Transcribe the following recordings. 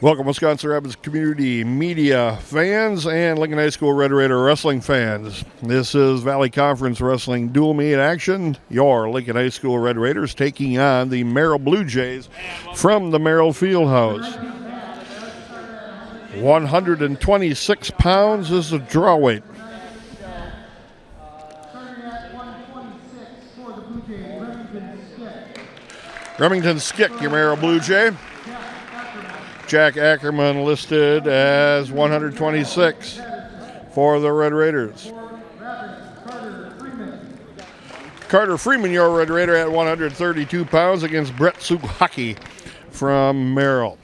Welcome, Wisconsin Rapids community media fans and Lincoln High School Red Raider wrestling fans. This is Valley Conference Wrestling Dual Meet Action. Your Lincoln High School Red Raiders taking on the Merrill Blue Jays from the Merrill Fieldhouse. 126 pounds is the draw weight. Remington Skick, your Merrill Blue Jay. Jack Ackerman listed as 126 for the Red Raiders. Carter Freeman, your Red Raider, at 132 pounds against Brett Sukhaki from Merrill.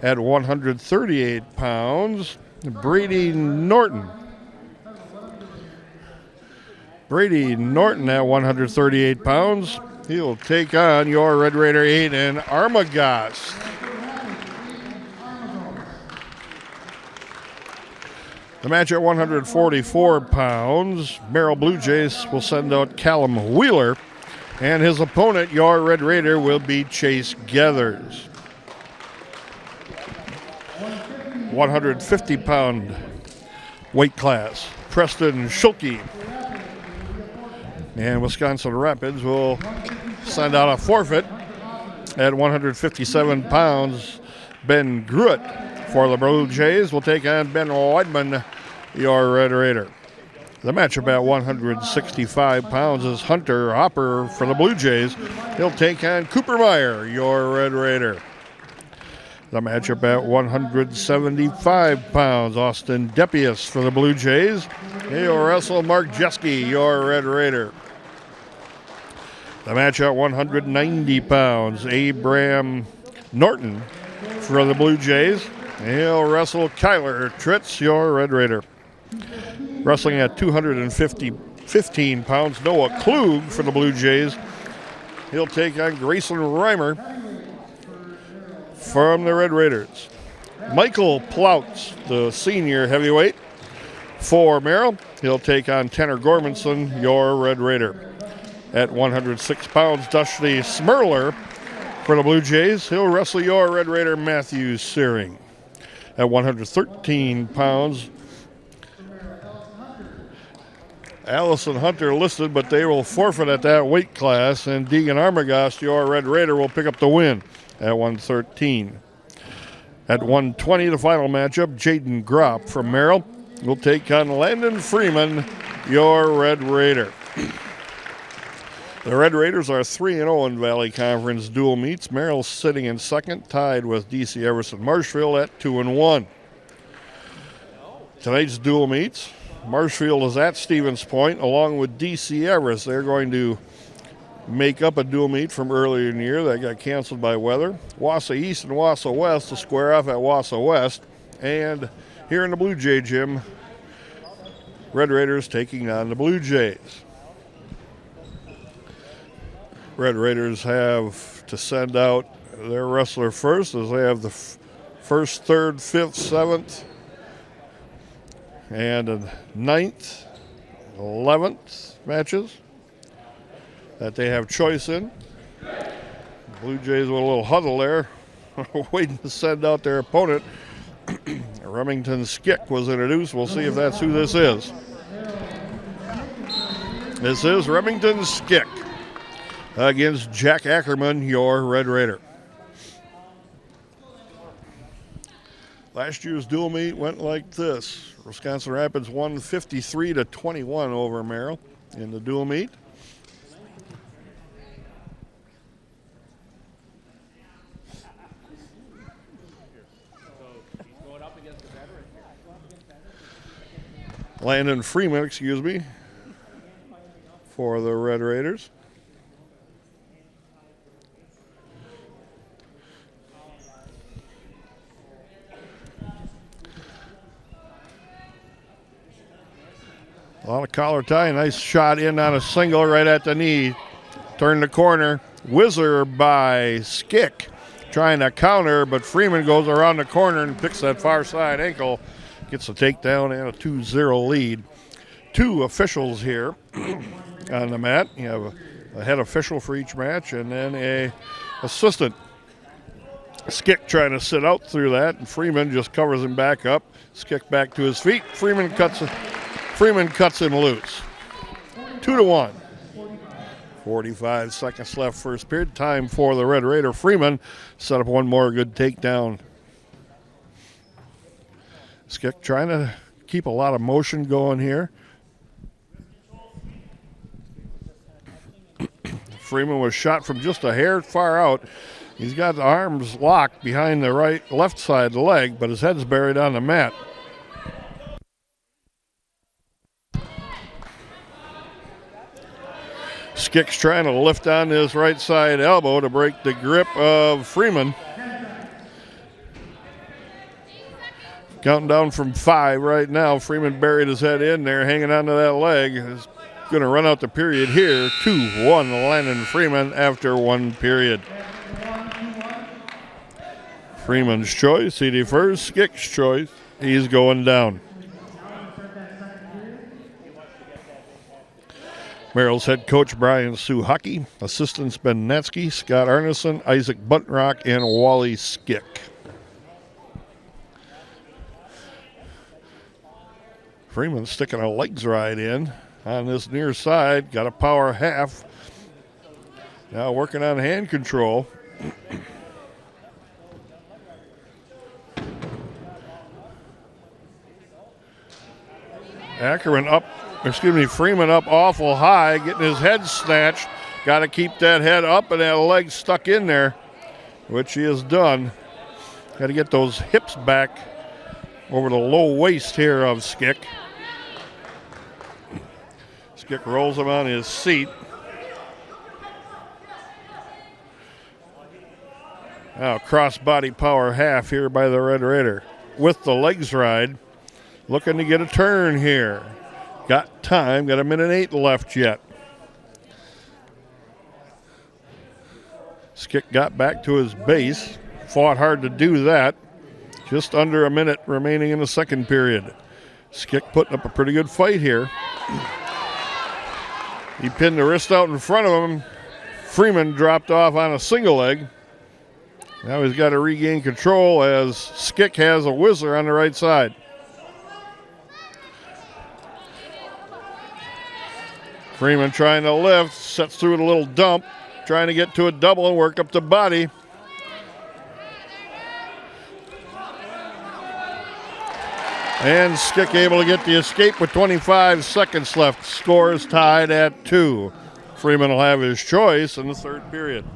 At 138 pounds, Brady Norton. Brady Norton at 138 pounds. He'll take on your Red Raider Aiden Armagast. The match at 144 pounds, Merrill Blue Jays will send out Callum Wheeler, and his opponent, your Red Raider, will be Chase Geathers. 150-pound weight class, Preston Schulke. And Wisconsin Rapids will send out a forfeit at 157 pounds. Ben Gruitt for the Blue Jays will take on Ben Weidman, your Red Raider. The matchup at 165 pounds is Hunter Hopper for the Blue Jays. He'll take on Cooper Meyer, your Red Raider. The matchup at 175 pounds, Austin Depius for the Blue Jays. He'll wrestle Mark Jeske, your Red Raider. The match at 190 pounds, Abraham Norton for the Blue Jays. He'll wrestle Kyler Tritz, your Red Raider. Wrestling at 215 pounds, Noah Klug for the Blue Jays. He'll take on Grayson Reimer from the Red Raiders. Michael Ploutz, the senior heavyweight for Merrill. He'll take on Tanner Gormanson, your Red Raider. At 106 pounds, Dusty Smurler for the Blue Jays. He'll wrestle your Red Raider, Matthew Searing. At 113 pounds, Allison Hunter listed, but they will forfeit at that weight class, and Deegan Armagast, your Red Raider, will pick up the win at 113. At 120, the final matchup, Jaden Gropp from Merrill will take on Landon Freeman, your Red Raider. The Red Raiders are 3-0 in Valley Conference dual meets. Merrill sitting in second, tied with DC Everson Marshfield at 2-1. Tonight's dual meets, Marshfield is at Stevens Point along with DC Everest. They're going to make up a dual meet from earlier in the year that got canceled by weather. Wausau East and Wausau West to square off at Wausau West. And here in the Blue Jay Gym, Red Raiders taking on the Blue Jays. Red Raiders have to send out their wrestler first, as they have the first, third, fifth, seventh, and a 9th, 11th matches that they have choice in. Blue Jays with a little huddle there, waiting to send out their opponent. Remington Skick was introduced. We'll see if that's who this is. This is Remington Skick against Jack Ackerman, your Red Raider. Last year's dual meet went like this. Wisconsin Rapids won 53-21 over Merrill in the dual meet. Landon Freeman, for the Red Raiders. A lot of collar tie, nice shot in on a single right at the knee. Turn the corner, whizzer by Skick, trying to counter, but Freeman goes around the corner and picks that far side ankle. Gets a takedown and a 2-0 lead. Two officials here on the mat. You have a head official for each match and then a assistant Skick trying to sit out through that, and Freeman just covers him back up. Skick back to his feet. Freeman cuts him loose. 2-1. 45 seconds left first period. Time for the Red Raider. Freeman set up one more good takedown. Skick trying to keep a lot of motion going here. Freeman was shot from just a hair far out. He's got the arms locked behind the left side of the leg, but his head's buried on the mat. Skick's trying to lift on his right side elbow to break the grip of Freeman. Counting down from 5 right now. Freeman buried his head in there, hanging onto that leg. Is going to run out the period here. 2-1 Landon Freeman after 1 period. Freeman's choice, he defers. Skick's choice, he's going down. Merrill's head coach Brian Suhaki, assistants Ben Natsky, Scott Arneson, Isaac Buntrock, and Wally Skick. Freeman sticking a legs right in on this near side, got a power half. Now working on hand control. Freeman up awful high, getting his head snatched. Got to keep that head up and that leg stuck in there, which he has done. Got to get those hips back over the low waist here of Skick. Skick rolls him on his seat. Now cross-body power half here by the Red Raider with the legs ride. Looking to get a turn here. Got time, got 1:08 left yet. Skick got back to his base, fought hard to do that. Just under a minute remaining in the second period. Skick putting up a pretty good fight here. He pinned the wrist out in front of him. Freeman dropped off on a single leg. Now he's got to regain control as Skick has a whistler on the right side. Freeman trying to lift, sets through with a little dump, trying to get to a double and work up the body. And Skick able to get the escape with 25 seconds left. Score is tied at 2. Freeman will have his choice in the third period.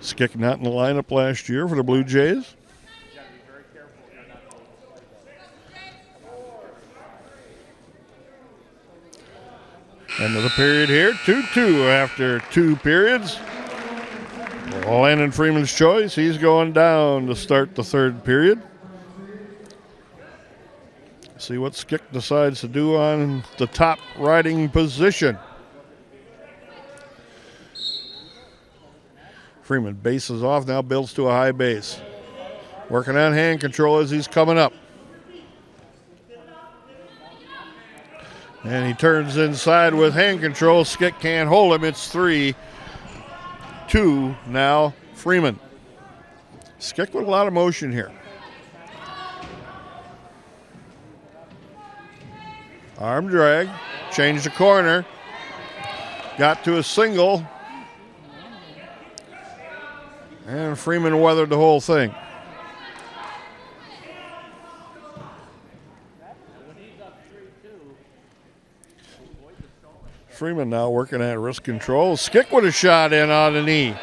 Skick not in the lineup last year for the Blue Jays. End of the period here, 2-2 after 2 periods. Landon Freeman's choice, he's going down to start the third period. See what Skick decides to do on the top riding position. Freeman bases off, now builds to a high base. Working on hand control as he's coming up. And he turns inside with hand control. Skick can't hold him. It's 3-2 now, Freeman. Skick with a lot of motion here. Arm drag, change the corner. Got to a single. And Freeman weathered the whole thing. Freeman now working at wrist control. Skick with a shot in on the knee.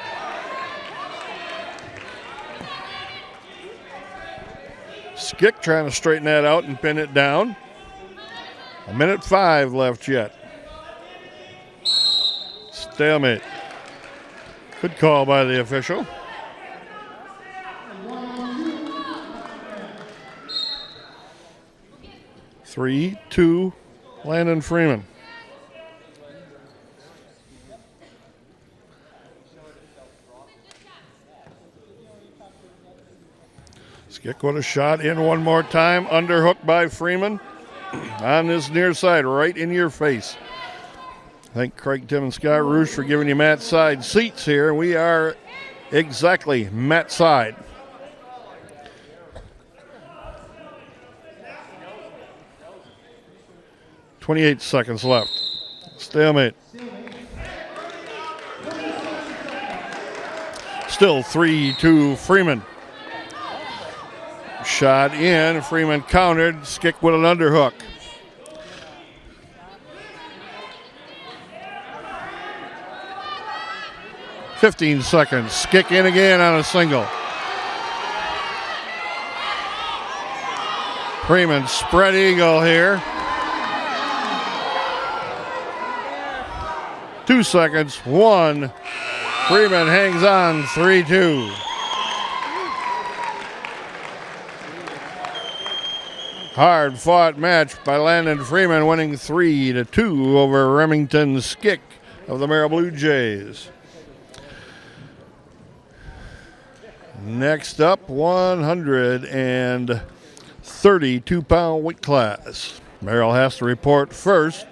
Skick trying to straighten that out and pin it down. 1:05 left yet. Stalemate. Good call by the official. Three, 2, Landon Freeman. Skick with a shot in one more time. Underhook by Freeman on this near side, right in your face. Thank Craig, Tim, and Scott Roosh for giving you mat side seats here. We are exactly mat side. .28 seconds left. Stalemate. Still 3-2 Freeman. Shot in. Freeman countered. Skick with an underhook. .15 seconds. Skick in again on a single. Freeman spread eagle here. 2 seconds. 1. Freeman hangs on. 3-2. Hard fought match by Landon Freeman, winning 3-2 over Remington Skick of the Merrill Blue Jays. Next up, 132-pound weight class. Merrill has to report first.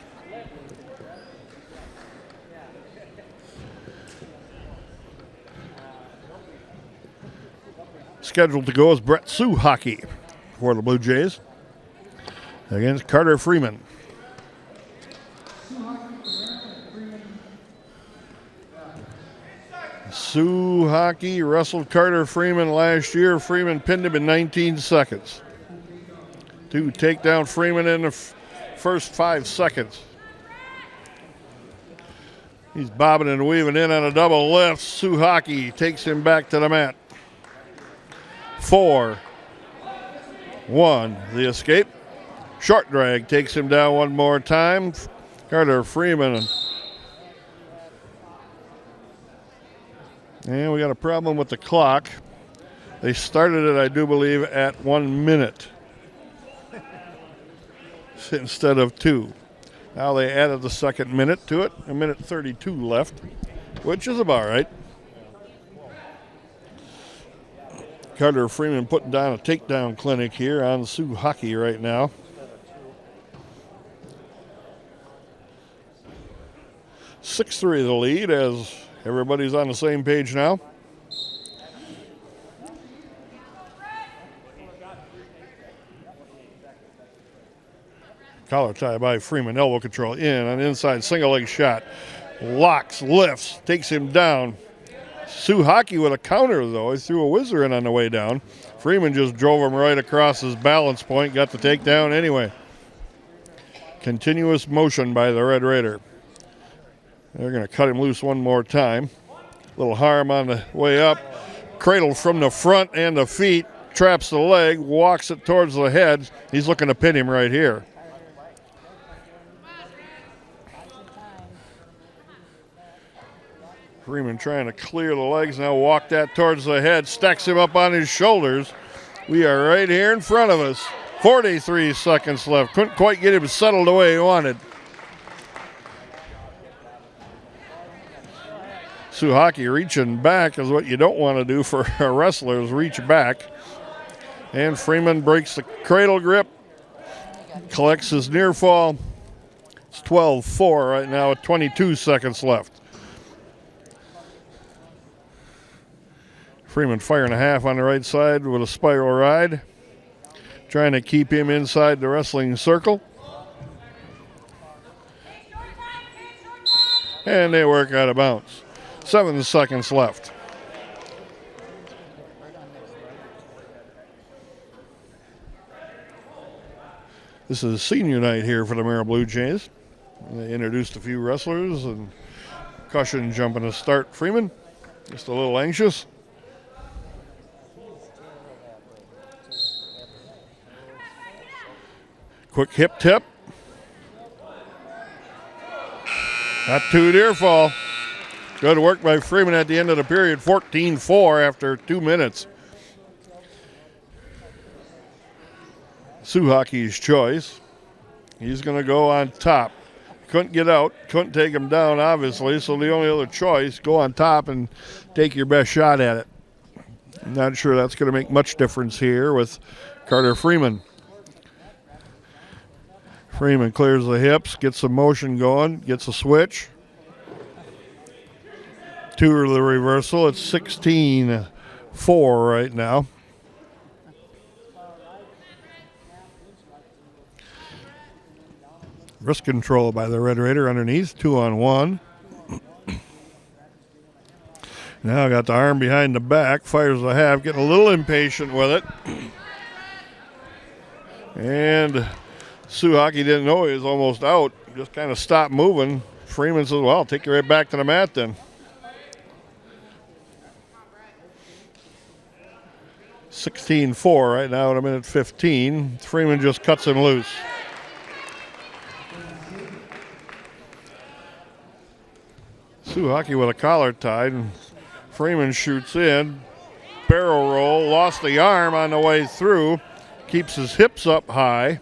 Scheduled to go is Brett Suhaki for the Blue Jays against Carter Freeman. Suhaki wrestled Carter Freeman last year. Freeman pinned him in 19 seconds. To take down Freeman in the first 5 seconds. He's bobbing and weaving in on a double lift. Suhaki takes him back to the mat. 4-1, the escape. Short drag takes him down one more time. Carter Freeman. And we got a problem with the clock. They started it, I do believe, at 1 minute instead of 2. Now they added the second minute to it. 1:32 left, which is about right. Carter Freeman putting down a takedown clinic here on Suhaki right now. .63 the lead as everybody's on the same page now. Collar tie by Freeman, elbow control in on inside single leg shot. Locks, lifts, takes him down. Suhaki with a counter, though. He threw a whizzer in on the way down. Freeman just drove him right across his balance point, got the takedown anyway. Continuous motion by the Red Raider. They're going to cut him loose one more time. Little harm on the way up. Cradle from the front and the feet. Traps the leg, walks it towards the head. He's looking to pin him right here. Freeman trying to clear the legs, now walk that towards the head, stacks him up on his shoulders. We are right here in front of us. 43 seconds left. Couldn't quite get him settled the way he wanted. Suhaki reaching back is what you don't want to do for a wrestler, is reach back. And Freeman breaks the cradle grip, collects his near fall. It's 12-4 right now with 22 seconds left. Freeman firing a half on the right side with a spiral ride. Trying to keep him inside the wrestling circle. And they work out of bounds. 7 seconds left. This is senior night here for the Merrill Blue Jays. They introduced a few wrestlers and caution jumping to start Freeman. Just a little anxious. Quick hip tip. Not too near fall. Good work by Freeman at the end of the period. 14-4 after 2 minutes. Suhaki's choice. He's going to go on top. Couldn't get out. Couldn't take him down, obviously. So the only other choice, go on top and take your best shot at it. I'm not sure that's going to make much difference here with Carter Freeman. Freeman clears the hips, gets some motion going, gets a switch. 2 to the reversal. It's 16-4 right now. Wrist control by the Red Raider underneath, 2-on-1. Now got the arm behind the back, fires the half, getting a little impatient with it. And Suhaki didn't know he was almost out, just kind of stopped moving. Freeman says, well, I'll take you right back to the mat then. 16-4 right now at a minute 15. Freeman just cuts him loose. Suhaki with a collar tied. Freeman shoots in. Barrel roll. Lost the arm on the way through. Keeps his hips up high.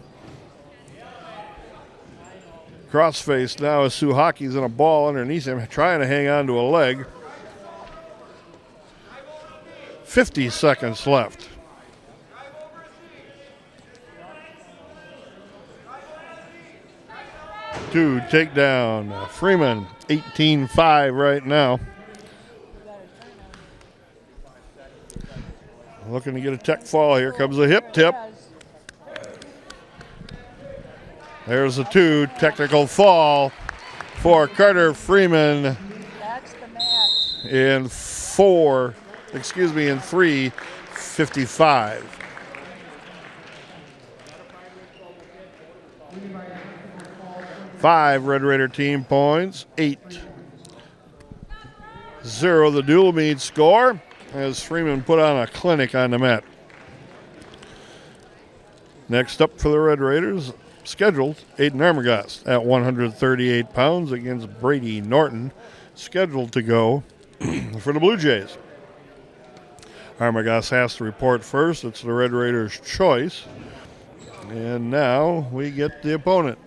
Crossface now as Suhaki's in a ball underneath him, trying to hang on to a leg. 50 seconds left. Two takedown. Freeman, 18-5 right now. Looking to get a tech fall. Here comes a hip tip. There's a 2, technical fall for Carter Freeman. That's the match. In 3:55. Five Red Raider team points, 8-0 the dual meet score as Freeman put on a clinic on the mat. Next up for the Red Raiders, scheduled, Aiden Armagast at 138 pounds against Brady Norton, scheduled to go for the Blue Jays. Armagast has to report first. It's the Red Raiders' choice. And now we get the opponent.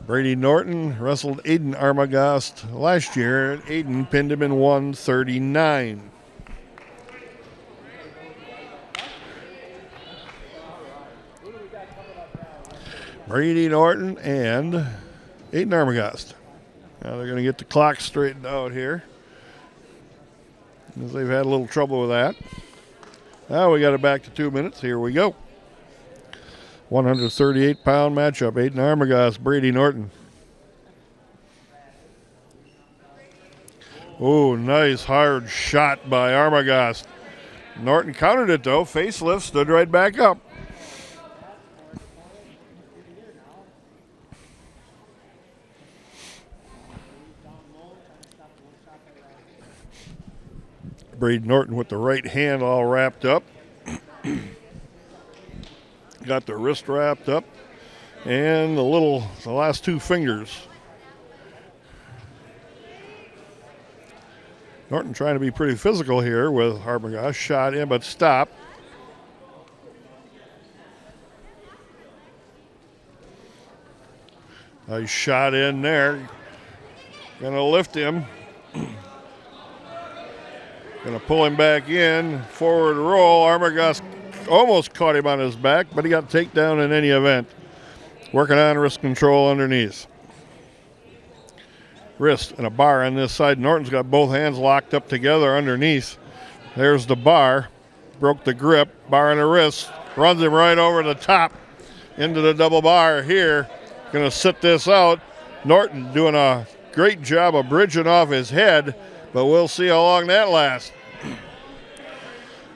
Brady Norton wrestled Aiden Armagast last year, and Aiden pinned him in 139. Brady Norton and Aiden Armagast. Now they're going to get the clock straightened out here, as they've had a little trouble with that. Now we got it back to 2 minutes. Here we go. 138-pound matchup. Aiden Armagast, Brady Norton. Oh, nice hard shot by Armagast. Norton countered it though. Facelift, stood right back up. Brady Norton with the right hand all wrapped up. Got the wrist wrapped up and the last 2 fingers. Norton trying to be pretty physical here with Armagast. Shot in but stopped. Nice shot in there. Gonna lift him. Gonna pull him back in. Forward roll. Armagast almost caught him on his back, but he got a takedown in any event. Working on wrist control underneath. Wrist and a bar on this side. Norton's got both hands locked up together underneath. There's the bar. Broke the grip. Bar on the wrist. Runs him right over the top into the double bar here. Going to sit this out. Norton doing a great job of bridging off his head, but we'll see how long that lasts.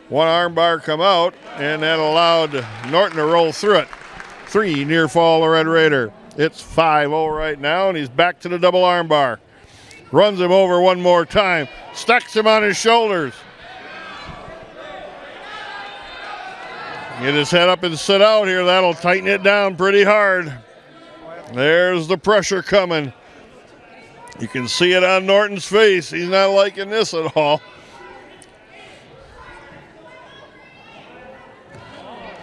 One arm bar come out, and that allowed Norton to roll through it. 3 near fall the Red Raider. It's 5-0 right now, and he's back to the double arm bar. Runs him over one more time. Stacks him on his shoulders. Get his head up and sit out here. That'll tighten it down pretty hard. There's the pressure coming. You can see it on Norton's face. He's not liking this at all.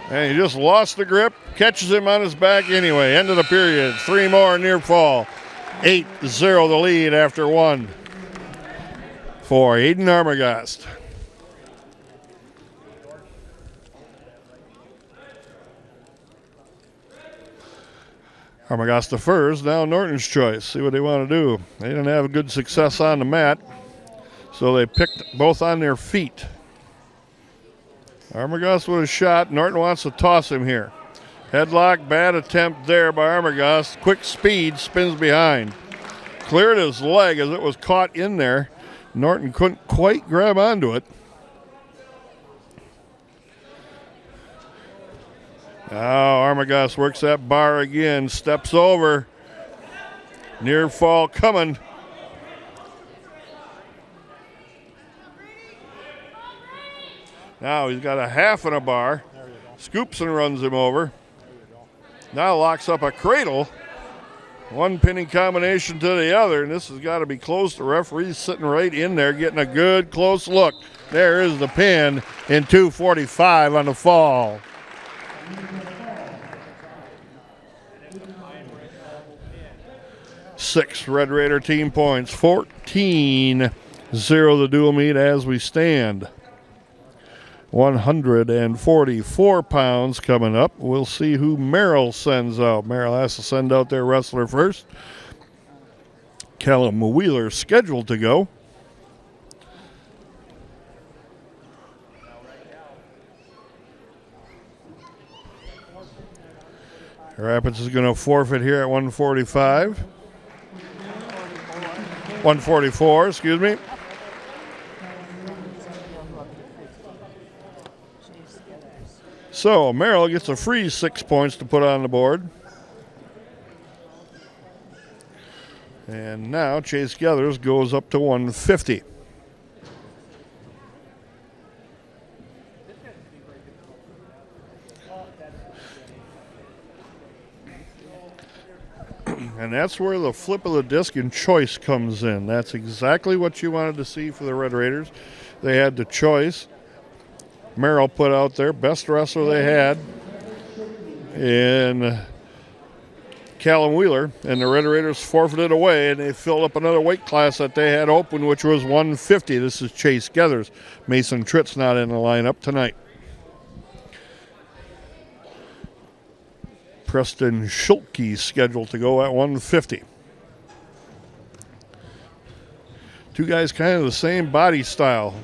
And he just lost the grip, catches him on his back anyway. End of the period. 3 more near fall. 8-0 the lead after 1 for Aiden Armagast. Armagasta Furs, now Norton's choice. See what they want to do. They didn't have good success on the mat, so they picked both on their feet. Armagast with a shot. Norton wants to toss him here. Headlock, bad attempt there by Armagast. Quick speed, spins behind. Cleared his leg as it was caught in there. Norton couldn't quite grab onto it. Now Armagast works that bar again, steps over. Near fall coming. Now he's got a half in a bar. Scoops and runs him over. Now locks up a cradle. One pinning combination to the other, and this has got to be close. The referee's sitting right in there getting a good close look. There is the pin in 2:45 on the fall. Six Red Raider team points, 14-0 the dual meet as we stand. 144 pounds coming up. We'll see who Merrill sends out. Merrill has to send out their wrestler first. Callum Wheeler scheduled to go. Rapids is going to forfeit here at 145. 144, excuse me. So Merrill gets a free 6 points to put on the board. And now Chase Gathers goes up to 150. And that's where the flip of the disc and choice comes in. That's exactly what you wanted to see for the Red Raiders. They had the choice. Merrill put out their best wrestler they had in Callum Wheeler, and the Red Raiders forfeited away, and they filled up another weight class that they had open, which was 150. This is Chase Gathers. Mason Tritt's not in the lineup tonight. Preston Schulke scheduled to go at 150. Two guys kind of the same body style.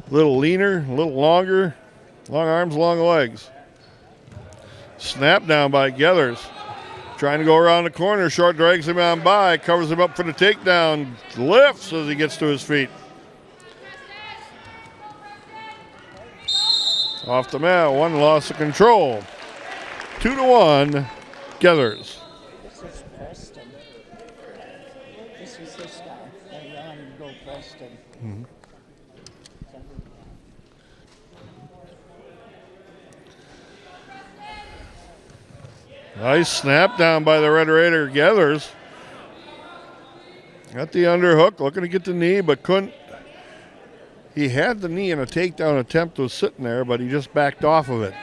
A little leaner, a little longer, long arms, long legs. Snap down by Gathers. Trying to go around the corner. Short drags him on by, covers him up for the takedown. Lifts as he gets to his feet. Off the mat, one loss of control. 2-1, Gathers. This is Preston. This is this guy. They want him to go Preston. Mm-hmm. Nice snap down by the Red Raider Gathers. Got the underhook, looking to get the knee, but couldn't. He had the knee in a takedown attempt, was sitting there, but he just backed off of it.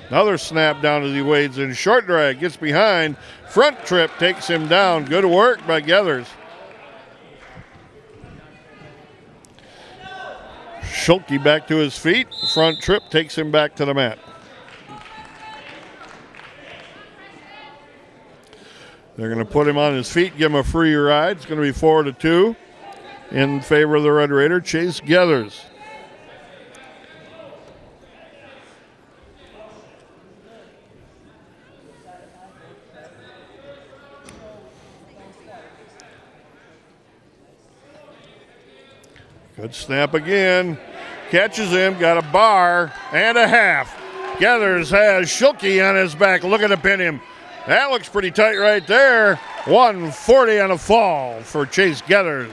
Another snap down as he wades in. Short drag, gets behind. Front trip takes him down. Good work by Gathers. Schulke back to his feet. Front trip takes him back to the mat. They're going to put him on his feet, give him a free ride. It's going to be 4-2 in favor of the Red Raider. Chase Gathers. Good snap again. Catches him, got a bar and a half. Gathers has Schulke on his back, looking to pin him. That looks pretty tight right there. 140 on a fall for Chase Gathers.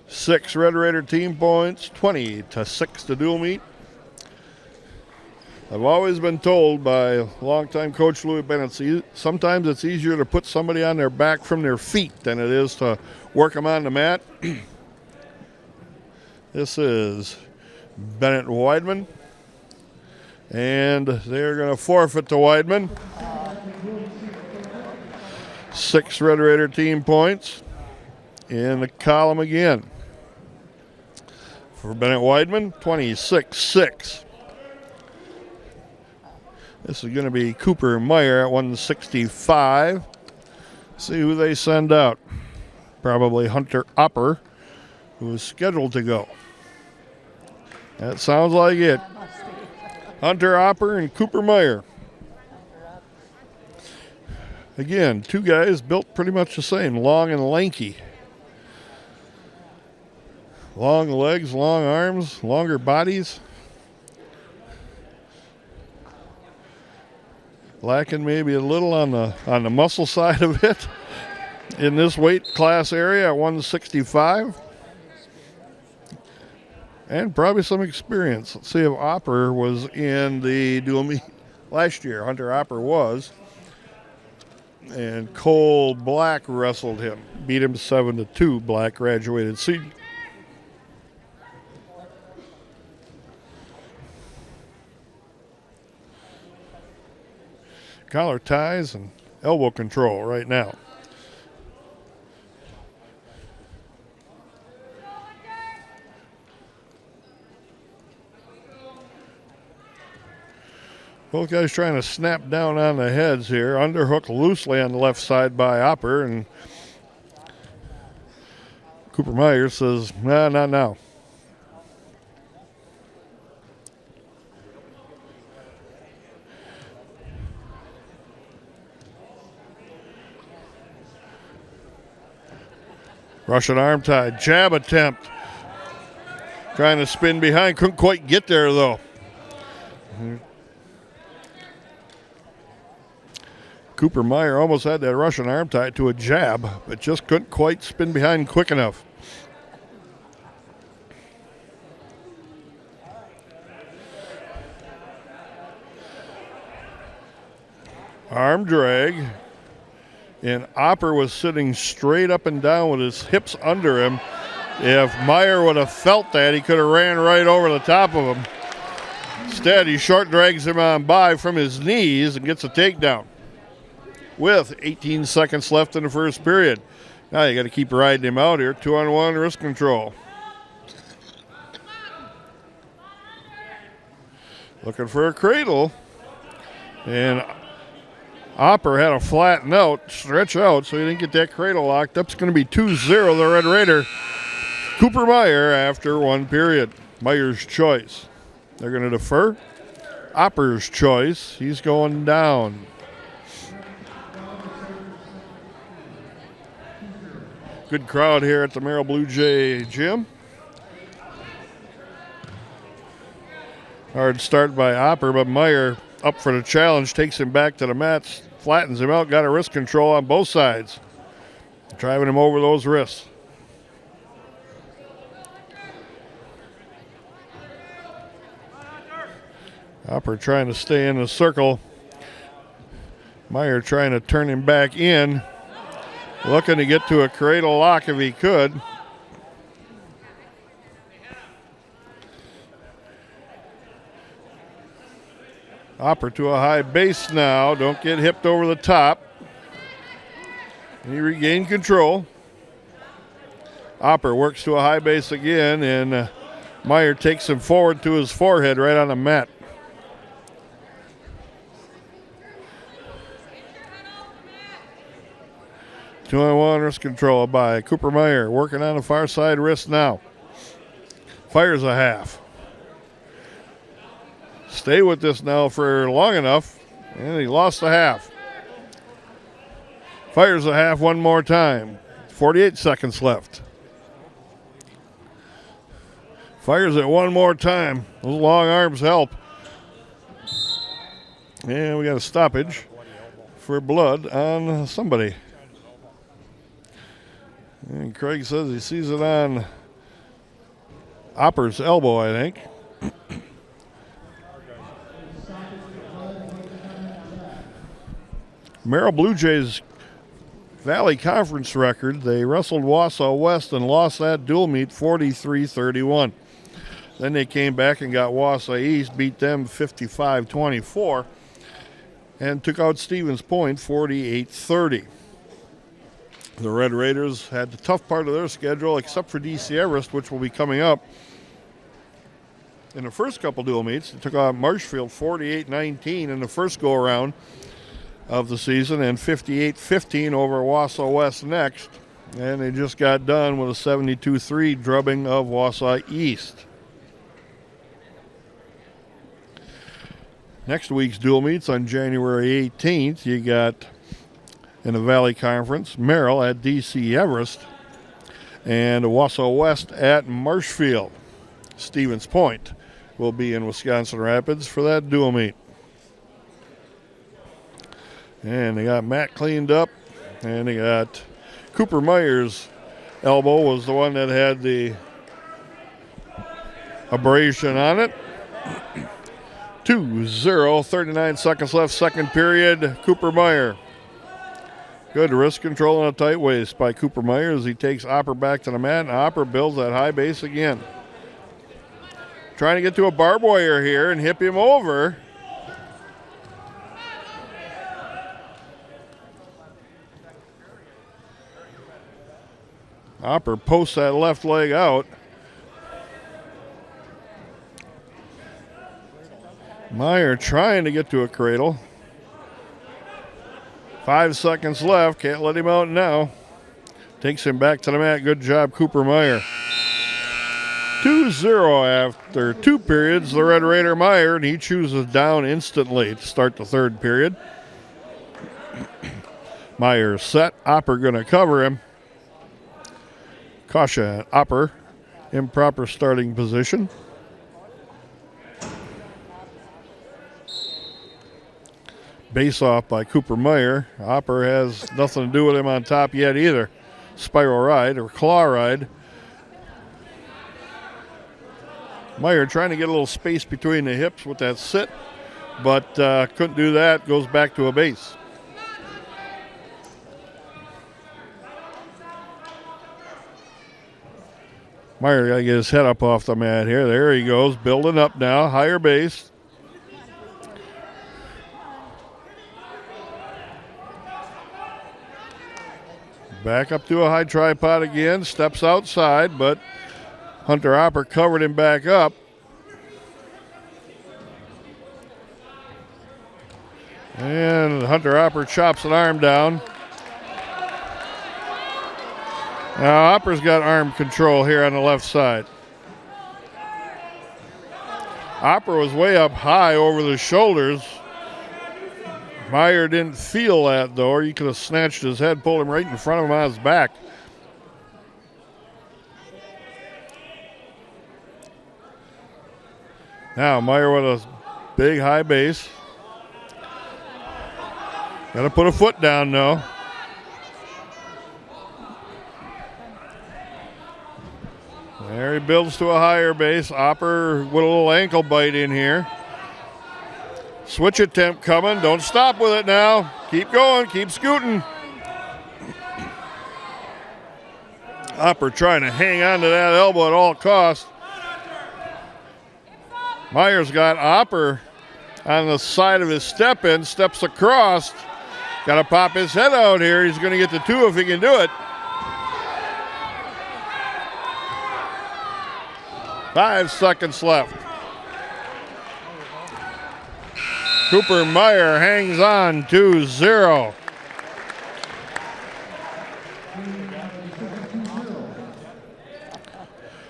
6 Red Raider team points, 20-6 to dual meet. I've always been told by longtime coach Louis Bennett, sometimes it's easier to put somebody on their back from their feet than it is to work them on the mat. This is Bennett Weidman. And they're going to forfeit to Weidman. 6 Red Raider team points in the column again. For Bennett Weidman, 26-6. This is going to be Cooper Meyer at 165. See who they send out. Probably Hunter Opper, who is scheduled to go. That sounds like it. Hunter Opper and Cooper Meyer. Again, two guys built pretty much the same, long and lanky. Long legs, long arms, longer bodies. Lacking maybe a little on the muscle side of it in this weight class area at 165. And probably some experience. Let's see if Opper was in the dual meet last year. Hunter Opper was. And Cole Black wrestled him. Beat him 7-2. Black graduated senior. Collar ties and elbow control right now. Both guys trying to snap down on the heads here. Underhook loosely on the left side by Opper, and Cooper Meyer says, nah, not now. Russian arm tie, jab attempt. Trying to spin behind, couldn't quite get there though. Cooper Meyer almost had that Russian arm tie to a jab, but just couldn't quite spin behind quick enough. Arm drag. And Opper was sitting straight up and down with his hips under him. If Meyer would have felt that, he could have ran right over the top of him. Instead, he short drags him on by from his knees and gets a takedown. With 18 seconds left in the first period. Now you got to keep riding him out here. 2-on-1 wrist control. Looking for a cradle. And Opper had a flatten out, stretch out, so he didn't get that cradle locked up. It's going to be 2-0, the Red Raider. Cooper Meyer after one period. Meyer's choice. They're going to defer. Opper's choice. He's going down. Good crowd here at the Merrill Blue Jay Gym. Hard start by Opper, but Meyer up for the challenge, takes him back to the mat, flattens him out, got a wrist control on both sides. Driving him over those wrists. Opper trying to stay in the circle. Meyer trying to turn him back in. Looking to get to a cradle lock if he could. Opper to a high base now. Don't get hipped over the top. He regained control. Opper works to a high base again, and Meyer takes him forward to his forehead right on the mat. Two-on-one wrist control by Cooper Meyer. Working on the far side wrist now. Fires a half. Stay with this now for long enough, and he lost a half. Fires a half one more time. 48 seconds left. Fires it one more time. Those long arms help. And we got a stoppage for blood on somebody. And Craig says he sees it on Opper's elbow, I think. Merrill Blue Jays Valley Conference record. They wrestled Wausau West and lost that dual meet 43-31. Then they came back and got Wausau East, beat them 55-24, and took out Stevens Point 48-30. The Red Raiders had the tough part of their schedule, except for DC Everest, which will be coming up. in the first couple dual meets. They took on Marshfield 48-19 in the first go-around of the season and 58-15 over Wausau West next. And they just got done with a 72-3 drubbing of Wausau East. Next week's dual meets on January 18th, you got in the Valley Conference, Merrill at DC Everest and Wausau West at Marshfield. Stevens Point will be in Wisconsin Rapids for that dual meet. And they got Matt cleaned up, and they got Cooper Meyer's elbow was the one that had the abrasion on it. 2-0, 39 seconds left, second period. Cooper Meyer. Good wrist control on a tight waist by Cooper Meyer as he takes Opper back to the mat, and Opper builds that high base again. Trying to get to a barbed wire here and hip him over. Opper posts that left leg out. Meyer trying to get to a cradle. 5 seconds left. Can't let him out now. Takes him back to the mat. Good job, Cooper Meyer. 2-0 after 2 periods. The Red Raider Meyer, and he chooses down instantly to start the third period. Meyer set. Opper going to cover him. Caution, Opper. Improper starting position. Base off by Cooper Meyer. Opper has nothing to do with him on top yet either. Spiral ride or claw ride. Meyer trying to get a little space between the hips with that sit, but couldn't do that. Goes back to a base. Meyer got to get his head up off the mat here. There he goes, building up now. Higher base. Back up to a high tripod again. Steps outside, but Hunter Opper covered him back up. And Hunter Opper chops an arm down. Now Opper's got arm control here on the left side. Opper was way up high over the shoulders. Meyer didn't feel that, though, or you could have snatched his head, pulled him right in front of him on his back. Now Meyer with a big high base. Got to put a foot down, though. There he builds to a higher base. Opper with a little ankle bite in here. Switch attempt coming. Don't stop with it now. Keep going. Keep scooting. Opper trying to hang on to that elbow at all costs. Meyer's got Opper on the side of his step-in. Steps across. Got to pop his head out here. He's going to get the 2 if he can do it. 5 seconds left. Cooper Meyer hangs on 2-0.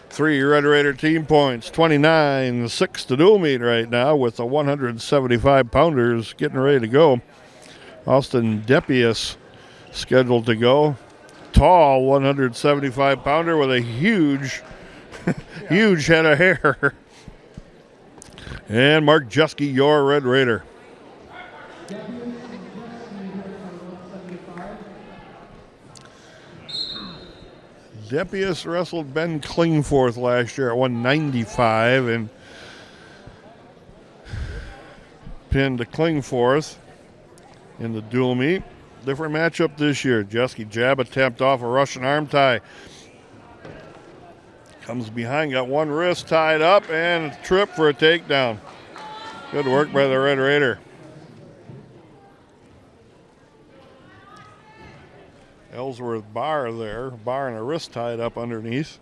Three Red Raider team points, 29-6 to dual meet right now with the 175-pounders getting ready to go. Austin Depius scheduled to go. Tall 175-pounder with a huge, huge head of hair. And Mark Jeske, your Red Raider. Depius wrestled Ben Klingforth last year at 195 and pinned Klingforth in the dual meet. Different matchup this year. Jeske jab attempt off a Russian arm tie. Comes behind, got one wrist tied up, and a trip for a takedown. Good work by the Red Raider. Ellsworth bar there, bar and a wrist tied up underneath.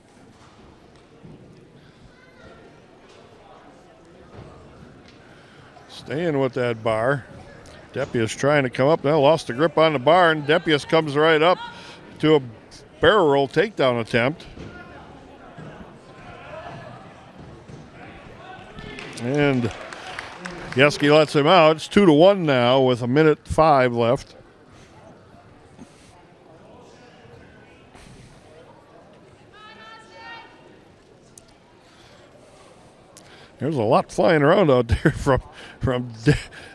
Staying with that bar. Depius trying to come up now, lost the grip on the bar, and Depius comes right up to a barrel roll takedown attempt. And Yeski lets him out. It's 2-1 now with 1:05 left. There's a lot flying around out there from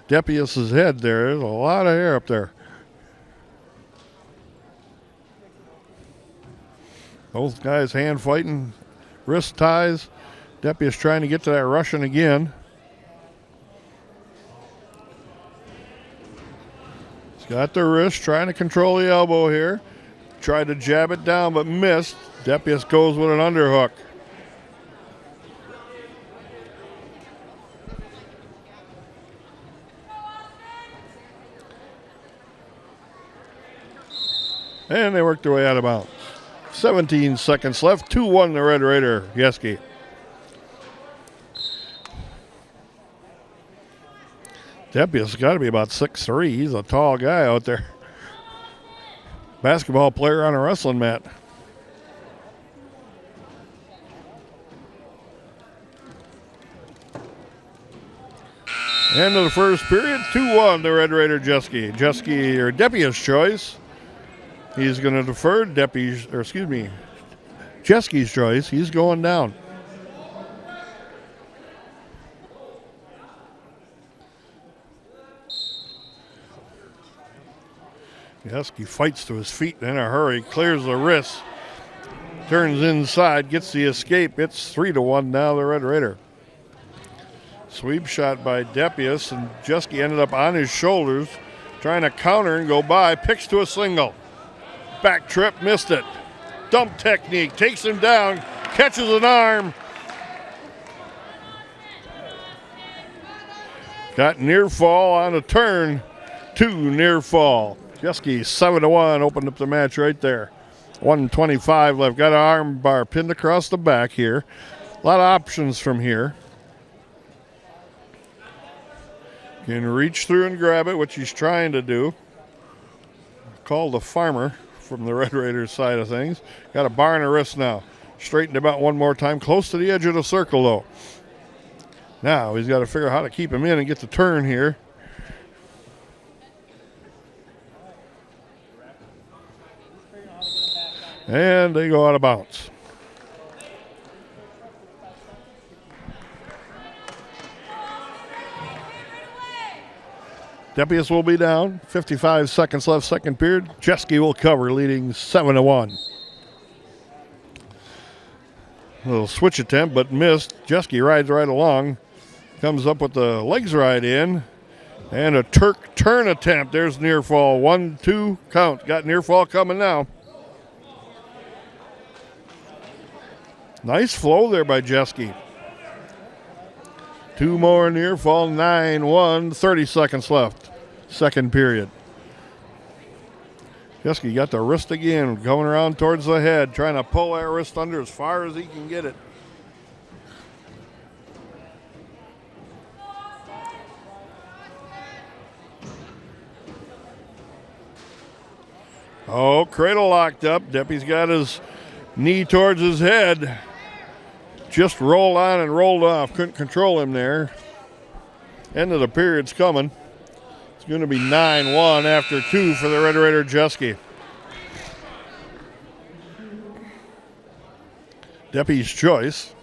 Depius's head there. There's a lot of hair up there. Both guys hand fighting, wrist ties. Depius trying to get to that Russian again. He's got the wrist, trying to control the elbow here. Tried to jab it down, but missed. Depius goes with an underhook. And they work their way out of bounds. 17 seconds left. 2-1 the Red Raider, Yeski. Depius got to be about 6'3". He's a tall guy out there. Basketball player on a wrestling mat. End of the first period. 2-1 the Red Raider, Jeski. Depius choice. He's going to defer Jeski's choice. He's going down. Jeski fights to his feet in a hurry, clears the wrist, turns inside, gets the escape. It's 3-1 now, the Red Raider. Sweep shot by Depius, and Jeski ended up on his shoulders, trying to counter and go by, picks to a single. Back trip, missed it. Dump technique, takes him down, catches an arm. Got near fall on a turn, 2 near fall. Jeski 7-1, opened up the match right there. 1:25 left, got an arm bar pinned across the back here. A lot of options from here. Can reach through and grab it, which he's trying to do. Called the farmer from the Red Raiders side of things. Got a bar in the wrist now. Straightened him out one more time, close to the edge of the circle though. Now he's got to figure out how to keep him in and get the turn here. And they go out of bounds. Depius will be down. 55 seconds left, second period. Jeski will cover, leading 7-1. A little switch attempt, but missed. Jeski rides right along. Comes up with the legs right in. And a Turk turn attempt. There's near fall. 1-2 count. Got near fall coming now. Nice flow there by Jeski. 2 more near fall. 9-1. 30 seconds left. Second period. Jeski got the wrist again, going around towards the head, trying to pull that wrist under as far as he can get it. Oh, cradle locked up. Deppy's got his knee towards his head. Just rolled on and rolled off. Couldn't control him there. End of the period's coming. It's going to be 9-1 after 2 for the Red Raider Jeski. Deppy's choice.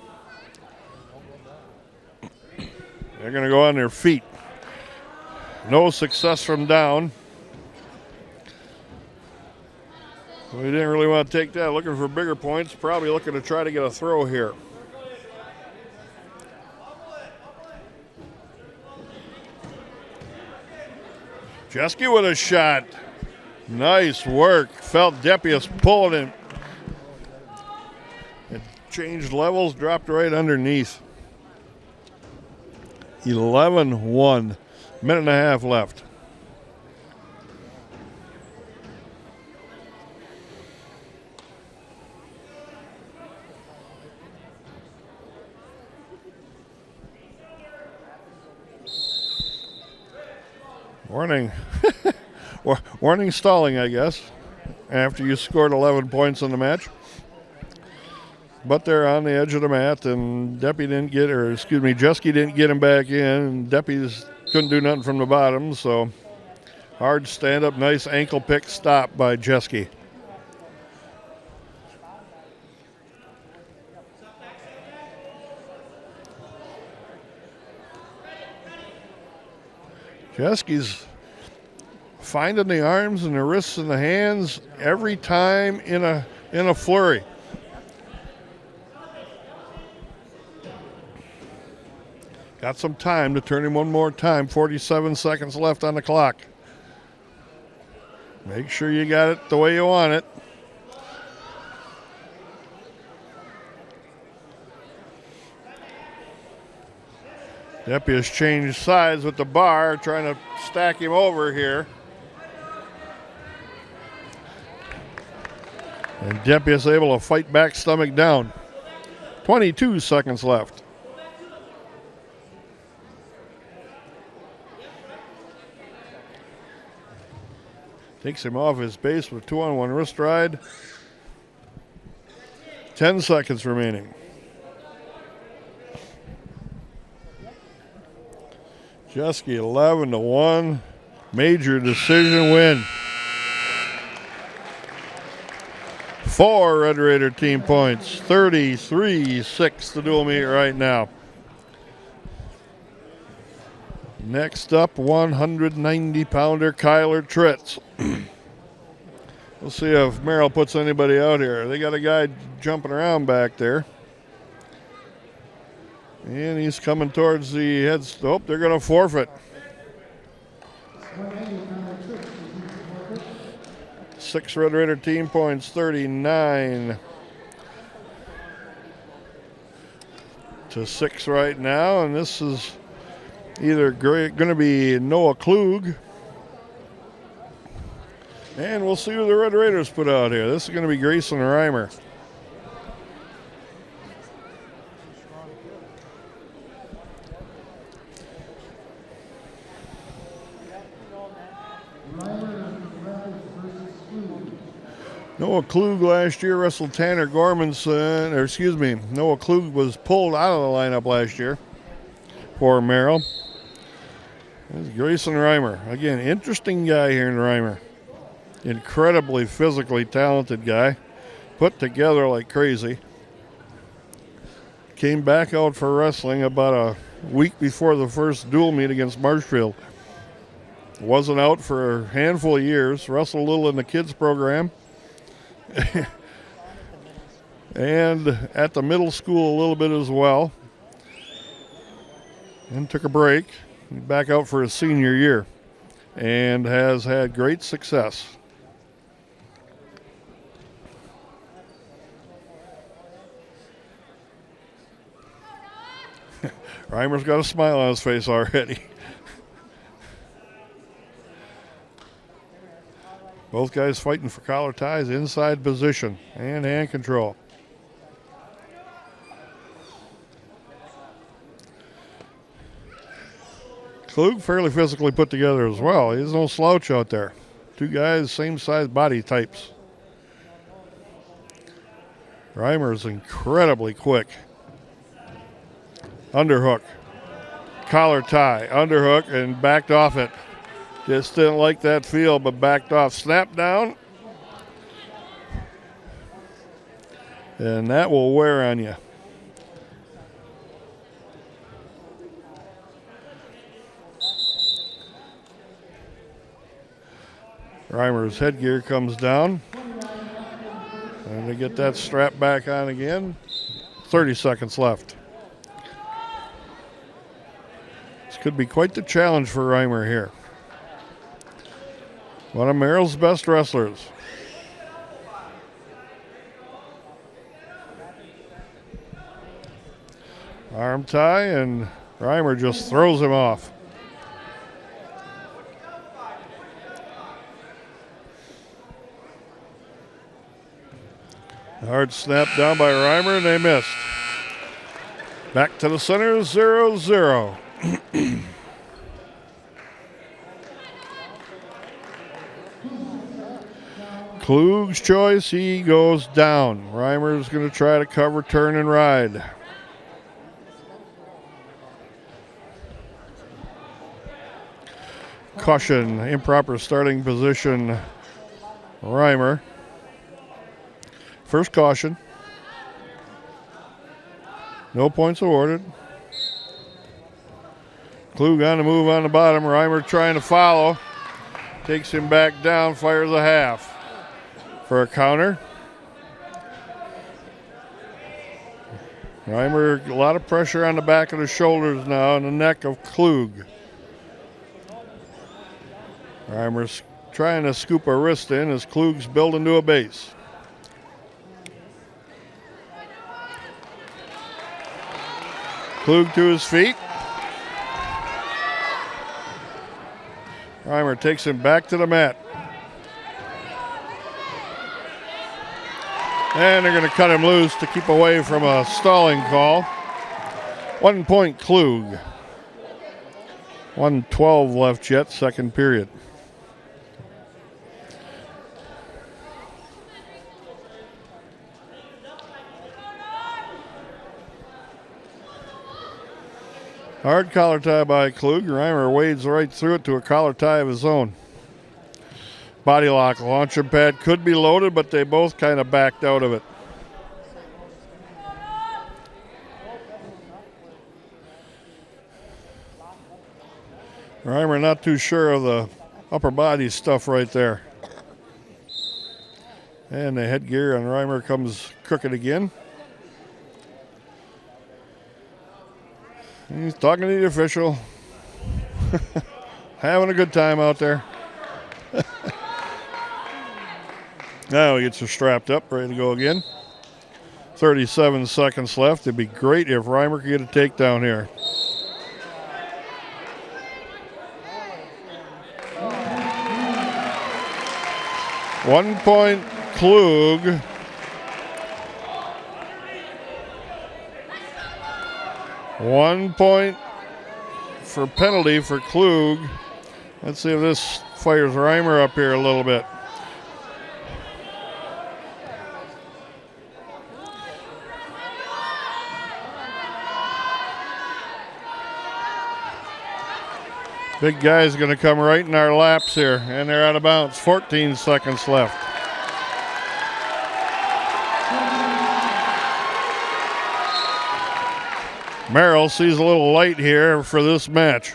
They're going to go on their feet. No success from down. We didn't really want to take that. Looking for bigger points. Probably looking to try to get a throw here. Jeski with a shot. Nice work. Felt Depius pulling him. It changed levels, dropped right underneath. 11-1. Minute and a half left. Warning. Warning stalling, I guess, after you scored 11 points in the match. But they're on the edge of the mat, and Jeske didn't get him back in, and Deppy's couldn't do nothing from the bottom, so hard stand-up, nice ankle pick stop by Jeske. Jeske's finding the arms and the wrists and the hands every time in a flurry. Got some time to turn him one more time. 47 seconds left on the clock. Make sure you got it the way you want it. Deppy has changed sides with the bar, trying to stack him over here. And Deppy is able to fight back, stomach down. 22 seconds left. Takes him off his base with 2-on-1 wrist ride. 10 seconds remaining. Jeske 11-1. Major decision win. 4 Red Raider team points. 33-6 the dual meet right now. Next up, 190-pounder Kyler Tritz. We'll see if Merrill puts anybody out here. They got a guy jumping around back there. And he's coming towards the heads. Oh, they're going to forfeit. 6 Red Raider team points, 39-6 right now. And this is either going to be Noah Klug. And we'll see who the Red Raiders put out here. This is going to be Grayson Reimer. Noah Klug last year wrestled Tanner Gormanson, Noah Klug was pulled out of the lineup last year for Merrill. This is Grayson Reimer. Again, interesting guy here in Reimer. Incredibly physically talented guy. Put together like crazy. Came back out for wrestling about a week before the first dual meet against Marshfield. Wasn't out for a handful of years. Wrestled a little in the kids program. And at the middle school a little bit as well. And took a break. Back out for his senior year. And has had great success. Reimer's got a smile on his face already. Both guys fighting for collar ties, inside position, and hand control. Klug fairly physically put together as well. He's no slouch out there. 2 guys, same size body types. Reimer is incredibly quick. Underhook. Collar tie. Underhook and backed off it. Just didn't like that feel, but backed off. Snap down. And that will wear on you. Reimer's headgear comes down. And they get that strap back on again. 30 seconds left. This could be quite the challenge for Reimer here. One of Merrill's best wrestlers. Arm tie, and Reimer just throws him off. Hard snap down by Reimer, and they missed. Back to the center, 0-0. Klug's choice, he goes down. Reimer's going to try to cover, turn, and ride. Caution, improper starting position, Reimer. First caution. No points awarded. Klug on the move on the bottom. Reimer trying to follow. Takes him back down, fires a half for a counter. Reimer, a lot of pressure on the back of the shoulders now and the neck of Klug. Reimer's trying to scoop a wrist in as Klug's building to a base. Klug to his feet. Reimer takes him back to the mat. And they're going to cut him loose to keep away from a stalling call. 1 point Klug. 1:12 left yet, second period. Hard collar tie by Klug. Reimer wades right through it to a collar tie of his own. Body lock, launcher pad could be loaded, but they both kind of backed out of it. Reimer not too sure of the upper body stuff right there. And the headgear on Reimer comes crooked again. He's talking to the official. Having a good time out there. Now he gets her strapped up, ready to go again. 37 seconds left. It'd be great if Reimer could get a takedown here. One point Klug. One point for penalty for Klug. Let's see if this fires Reimer up here a little bit. Big guy's going to come right in our laps here, and they're out of bounds. 14 seconds left. Merrill sees a little light here for this match.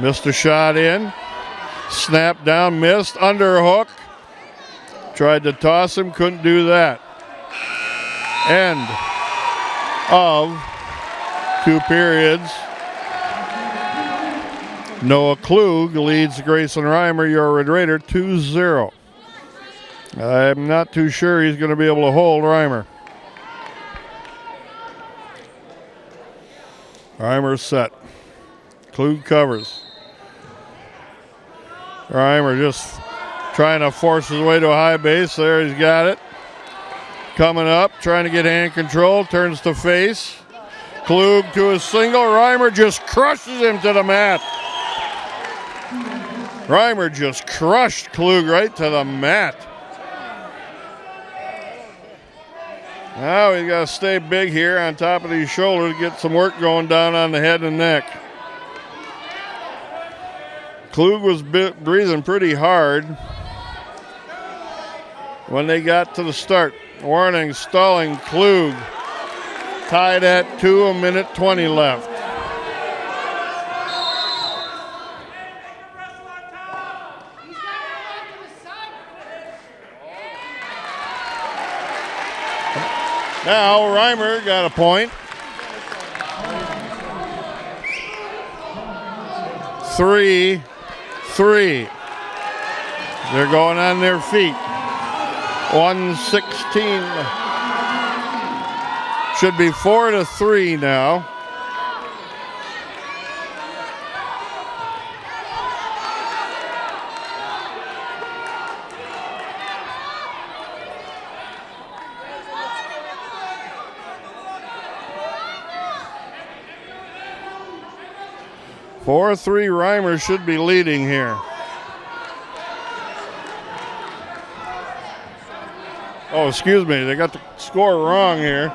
Missed a shot in. Snap down, missed. Underhook. Tried to toss him, couldn't do that. End of 2 periods. Noah Klug leads Grayson Reimer, your Red Raider, 2-0. I'm not too sure he's going to be able to hold Reimer. Reimer set. Klug covers. Reimer just trying to force his way to a high base. There, he's got it. Coming up, trying to get hand control. Turns to face. Klug to a single. Reimer just crushes him to the mat. Reimer just crushed Klug right to the mat. Now he's got to stay big here on top of these shoulders, get some work going down on the head and neck. Klug was breathing pretty hard when they got to the start. Warning, stalling Klug. Tied at 2, 1:20 left. Now Reimer got a point. 3-3. They're going on their feet. 1:16. Should be 4-3 now. Reimer should be leading here. Oh, excuse me. They got the score wrong here.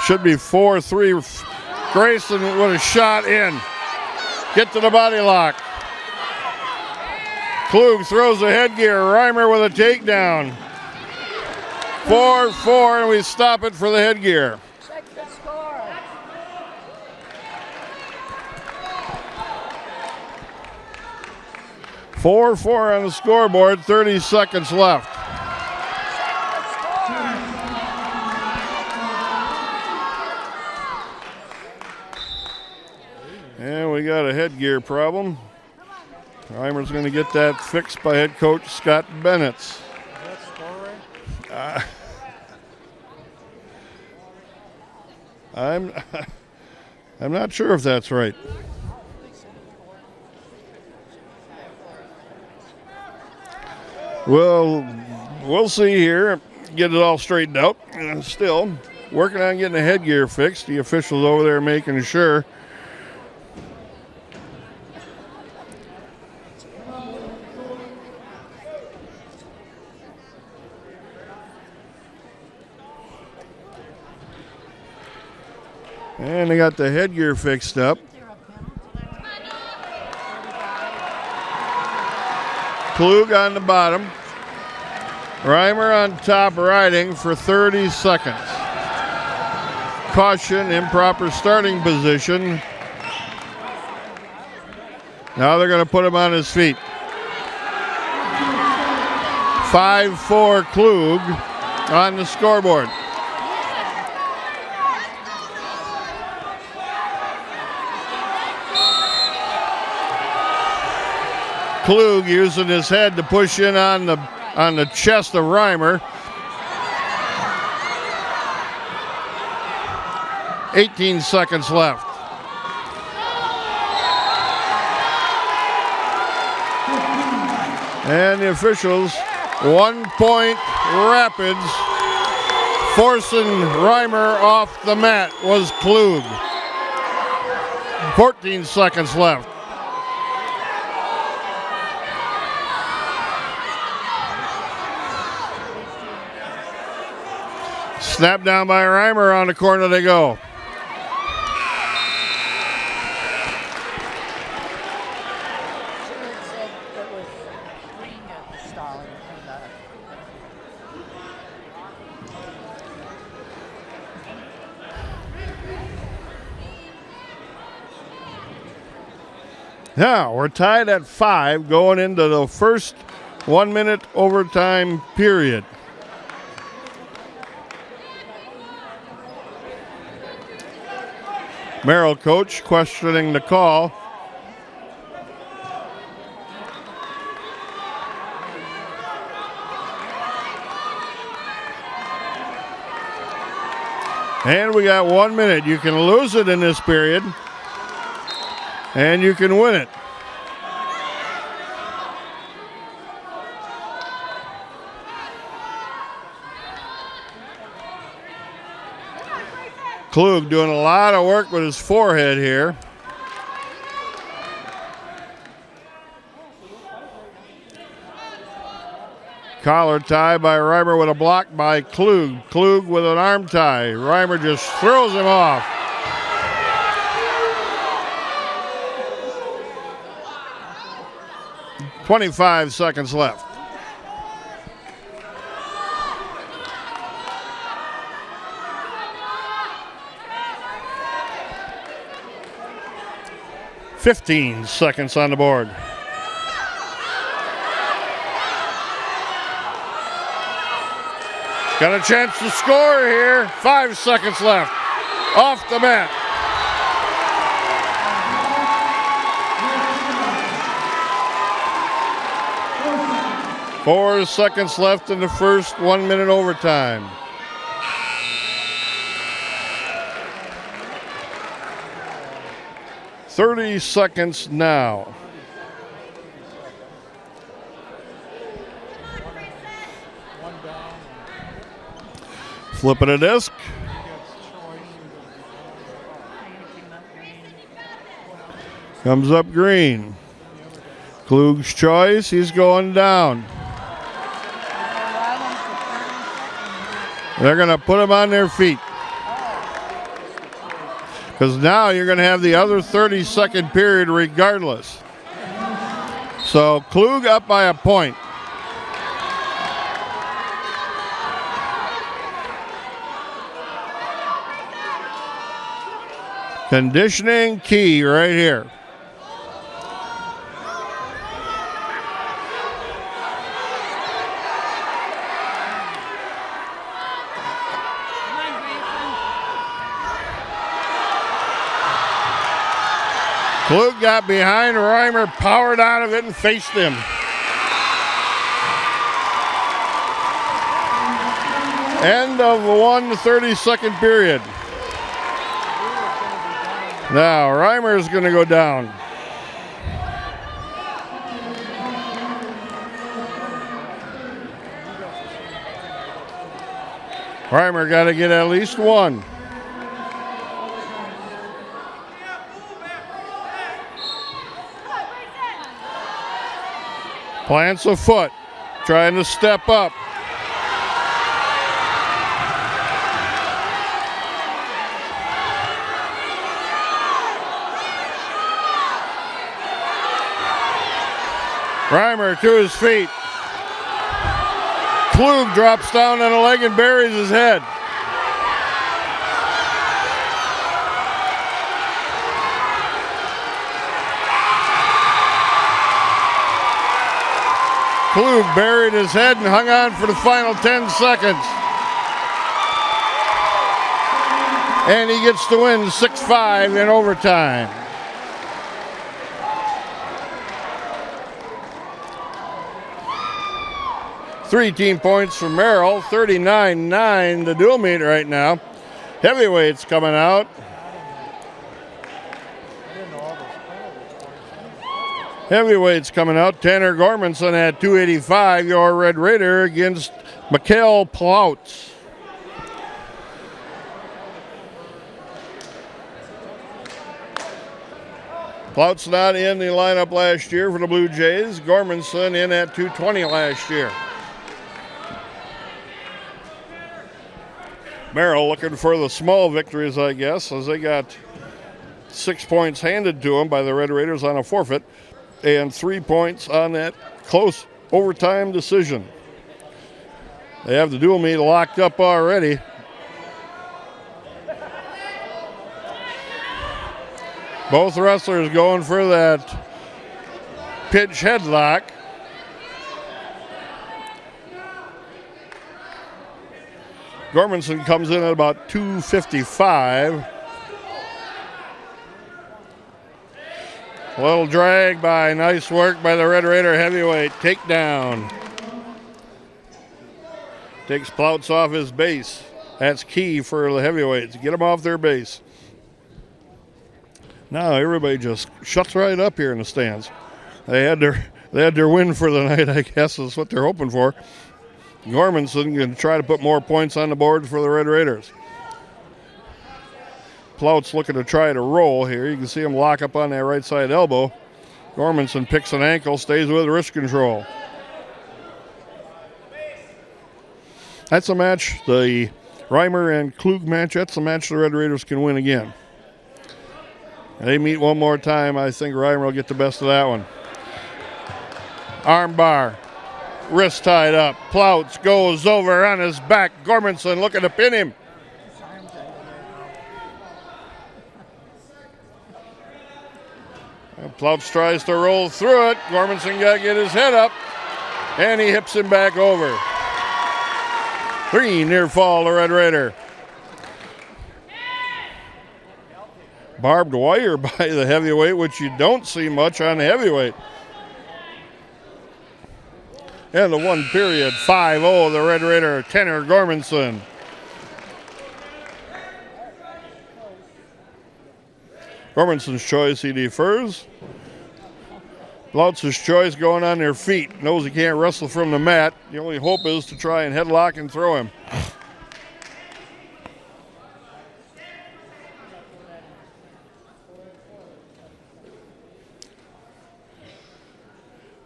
Should be 4-3. Grayson with a shot in. Get to the body lock. Klug throws the headgear. Reimer with a takedown. 4-4, and we stop it for the headgear. Check the score. Four on the scoreboard, 30 seconds left. And we got a headgear problem. Reimer's going to get that fixed by head coach Scott Bennett. I'm not sure if that's right. Well, we'll see here. Get it all straightened out. Still working on getting the headgear fixed. The officials over there making sure. And they got the headgear fixed up. Klug on the bottom. Reimer on top riding for 30 seconds. Caution, improper starting position. Now they're going to put him on his feet. 5-4 Klug on the scoreboard. Klug using his head to push in on the chest of Reimer. 18 seconds left. And the officials, 1 point Rapids. Forcing Reimer off the mat was Klug. 14 seconds left. Snap down by Reimer, on the corner they go. Now we're tied at 5 going into the first 1 minute overtime period. Merrill coach questioning the call. And we got 1 minute. You can lose it in this period, and you can win it. Klug doing a lot of work with his forehead here. Collar tie by Reimer with a block by Klug. Klug with an arm tie. Reimer just throws him off. "25 seconds left. "15 seconds on the board. Got a chance to score here. 5 seconds left. Off the mat. Four seconds left in the first 1 minute overtime. "30 seconds now. Flipping a disc. Comes up green. Klug's choice. He's going down. They're going to put them on their feet. Because now you're going to have the other 30-second period regardless. So Klug up by a point. Conditioning key right here. Klug got behind, Reimer powered out of it and faced him. End of 1 30-second period. Now, Reimer is going to go down. Reimer got to get at least one. Plants a foot, trying to step up. Reimer to his feet. Klug drops down on a leg and buries his head. Klug buried his head and hung on for the final 10 seconds. And he gets the win 6-5 in overtime. Three team points for Merrill, 39-9 the dual meet right now. Heavyweights coming out. Heavyweights coming out. Tanner Gormanson at 285, your Red Raider against Mikhail Plautz. Plautz not in the lineup last year for the Blue Jays. Gormanson in at 220 last year. Merrill looking for the small victories, I guess, as they got 6 points handed to them by the Red Raiders on a forfeit and 3 points on that close overtime decision. They have the dual meet locked up already. Both wrestlers going for that pitch headlock. Gormanson comes in at about 255. A little drag by, nice work by the Red Raider heavyweight. Takedown. Takes Plautz off his base. That's key for the heavyweights. Get them off their base. Now everybody just shuts right up here in the stands. They had their win for the night, I guess, is what they're hoping for. Gormanson going to try to put more points on the board for the Red Raiders. Plautz looking to try to roll here. You can see him lock up on that right side elbow. Gormanson picks an ankle, stays with wrist control. That's a match, the Reimer and Klug match, that's a match the Red Raiders can win again. They meet one more time. I think Reimer will get the best of that one. Arm bar. Wrist tied up. Plautz goes over on his back. Gormanson looking to pin him. Plautz tries to roll through it. Gormanson got to get his head up. And he hips him back over. 3 near fall to Red Raider. Barbed wire by the heavyweight, which you don't see much on the heavyweight. And the 1 period, 5-0, the Red Raider, Tanner Gormanson. Gormanson's choice, he defers. Plautz's choice going on their feet. Knows he can't wrestle from the mat. The only hope is to try and headlock and throw him.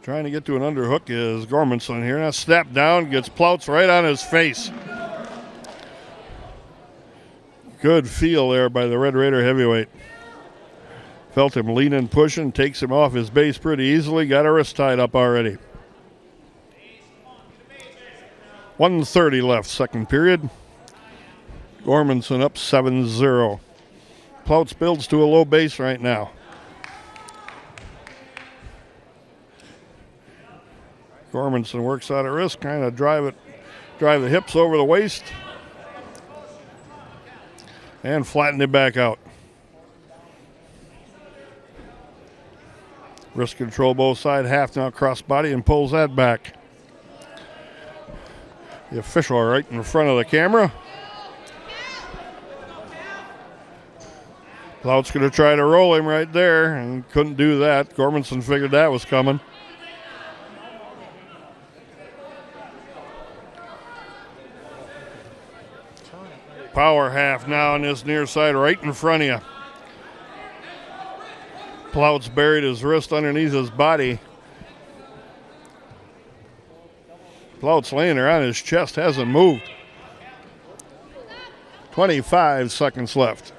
Trying to get to an underhook is Gormanson here. Now snap down, gets Plautz right on his face. Good feel there by the Red Raider heavyweight. Felt him leaning, pushing, takes him off his base pretty easily. Got a wrist tied up already. 1:30 left, second period. Gormanson up 7-0. Plouts builds to a low base right now. Gormanson works out of wrist, kind of drive the hips over the waist, and flatten it back out. Wrist control both sides, half now cross body, and pulls that back. The official right in front of the camera. Plout's going to try to roll him right there, and couldn't do that. Gormanson figured that was coming. Power half now on this near side right in front of you. Plout's buried his wrist underneath his body. Plout's laying there on his chest, hasn't moved. 25 seconds left.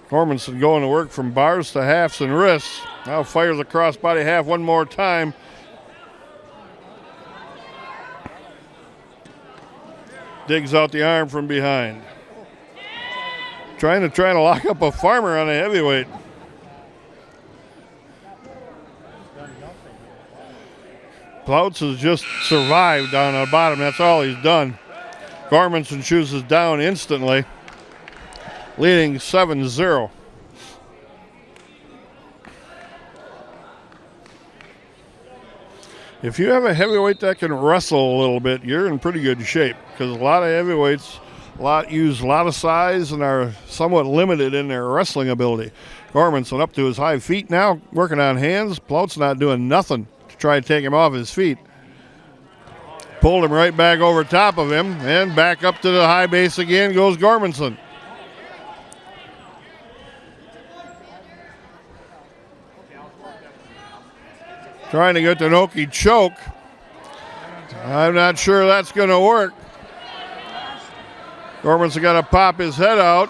Gormanson going to work from bars to halves and wrists. Now fires a crossbody half one more time. Digs out the arm from behind. Trying to lock up a farmer on a heavyweight. Plouts has just survived down on the bottom. That's all he's done. Gormanson chooses down instantly, leading 7-0. If you have a heavyweight that can wrestle a little bit, you're in pretty good shape, because a lot of heavyweights use a lot of size and are somewhat limited in their wrestling ability. Gormanson up to his high feet now, working on hands. Plout's not doing nothing to try to take him off his feet. Pulled him right back over top of him, and back up to the high base again goes Gormanson. Trying to get the Noki choke. I'm not sure that's going to work. Gormanson got to pop his head out.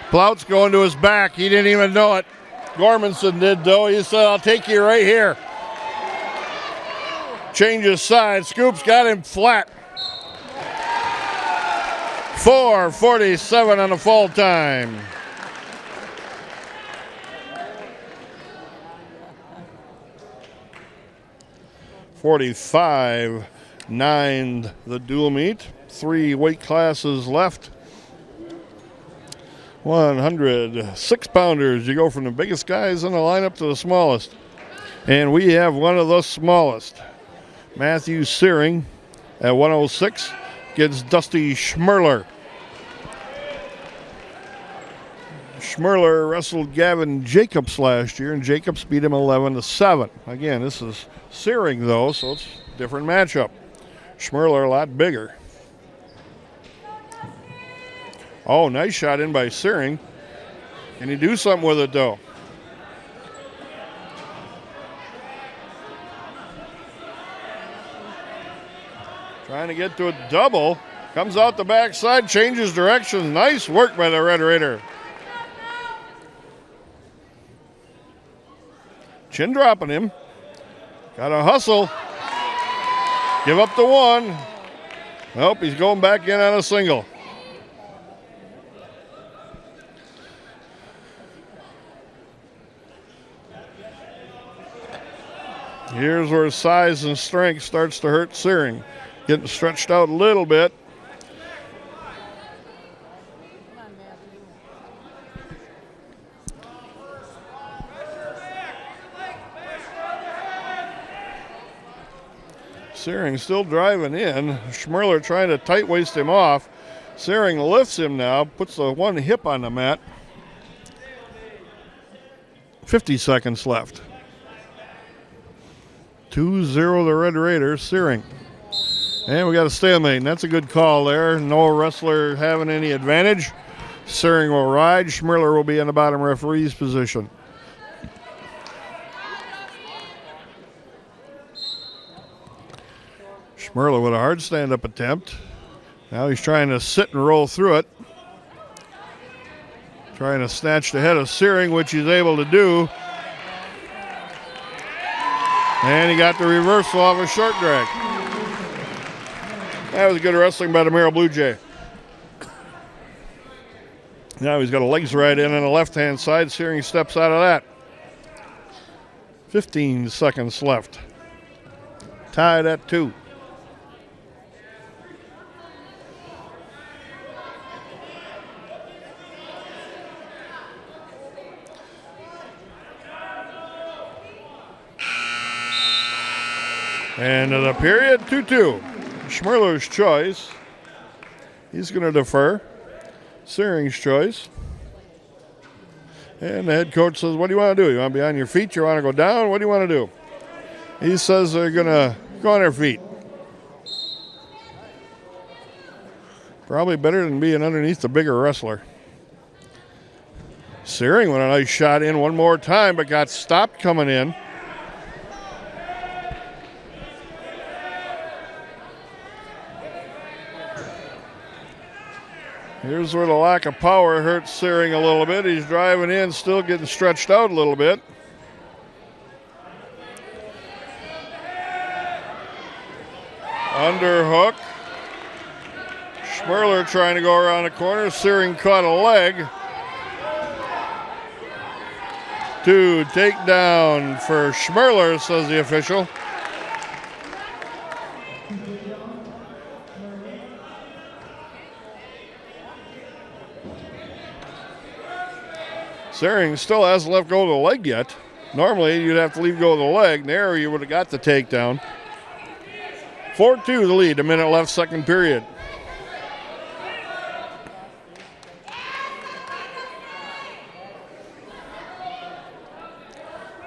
Plout's going to his back. He didn't even know it. Gormanson did, though. He said, I'll take you right here. Changes side. Scoops got him flat. 4:47 on the full time. .45 9 the dual meet. 3 weight classes left. 106 pounders. You go from the biggest guys in the lineup to the smallest. And we have one of the smallest. Matthew Searing at 106 gets Dusty Schmerler. Schmerler wrestled Gavin Jacobs last year, and Jacobs beat him 11-7. Again, this is Searing, though, so it's a different matchup. Schmerler a lot bigger. Oh, nice shot in by Searing. Can he do something with it, though? Trying to get to a double. Comes out the backside, changes direction. Nice work by the Red Raider. Chin dropping him. Got to hustle. Give up the one. Nope, he's going back in on a single. Here's where size and strength starts to hurt Searing. Getting stretched out a little bit. Searing still driving in. Schmerler trying to tight waist him off. Searing lifts him now, puts the one hip on the mat. 50 seconds left. 2-0 the Red Raiders, Searing. And we got a stalemate, and that's a good call there. No wrestler having any advantage. Searing will ride. Schmerler will be in the bottom referee's position. Merrill with a hard stand-up attempt. Now he's trying to sit and roll through it. Trying to snatch the head of Searing, which he's able to do. And he got the reversal off a short drag. That was good wrestling by the Merrill Blue Jay. Now he's got a legs right in on the left-hand side. Searing steps out of that. 15 seconds left. Tied at 2. End of the period, 2-2. Schmerler's choice. He's going to defer. Searing's choice. And the head coach says, what do you want to do? You want to be on your feet? You want to go down? What do you want to do? He says they're going to go on their feet. Probably better than being underneath the bigger wrestler. Searing went a nice shot in one more time, but got stopped coming in. Here's where the lack of power hurts Searing a little bit. He's driving in, still getting stretched out a little bit. Underhook. Schmerler trying to go around the corner. Searing caught a leg. 2 takedown for Schmerler, says the official. Searing still hasn't let go of the leg yet. Normally, you'd have to leave go of the leg. There, you would have got the takedown. 4-2 the lead, a minute left, second period.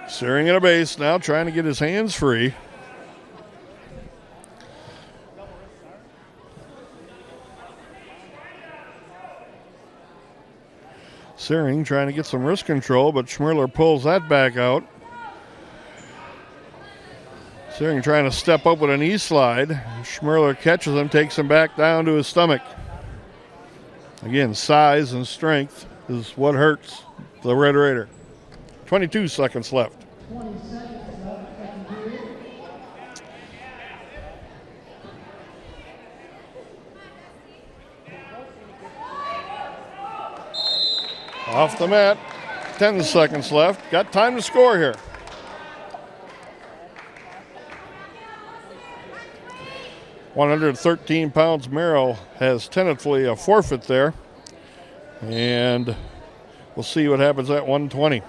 Searing at a base now, trying to get his hands free. Searing trying to get some wrist control, but Schmerler pulls that back out. Searing trying to step up with a knee slide. Schmerler catches him, takes him back down to his stomach. Again, size and strength is what hurts the Red Raider. 22 seconds left. Off the mat, 10 seconds left. Got time to score here. £113 Merrill has tentatively a forfeit there. And we'll see what happens at 120.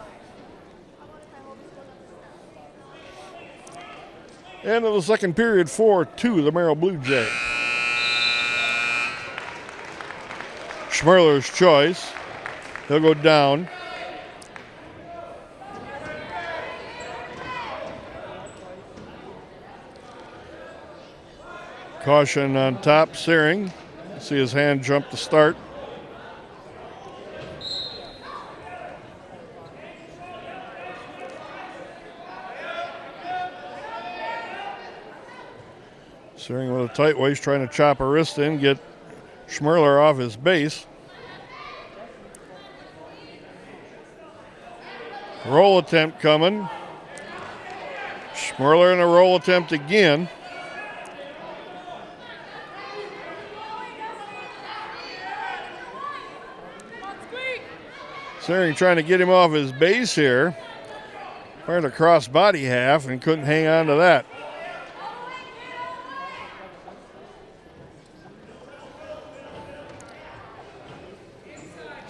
End of the second period, 4-2, the Merrill Blue Jay. Schmerler's choice. He'll go down. Caution on top, Searing. See his hand jump to start. Searing with a tight waist, trying to chop a wrist in, get Schmerler off his base. Roll attempt coming. Schmerler in a roll attempt again. Searing trying to get him off his base here. Fired a cross body half and couldn't hang on to that.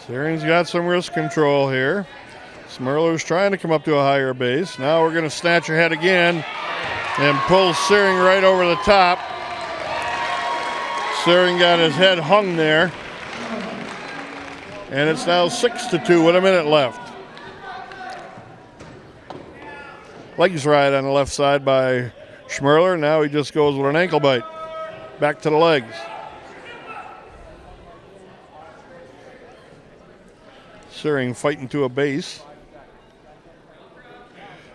Searing's got some wrist control here. Schmerler's trying to come up to a higher base. Now we're going to snatch ahead again and pull Searing right over the top. Searing got his head hung there. And it's now 6-2 with a minute left. Legs right on the left side by Schmerler. Now he just goes with an ankle bite. Back to the legs. Searing fighting to a base.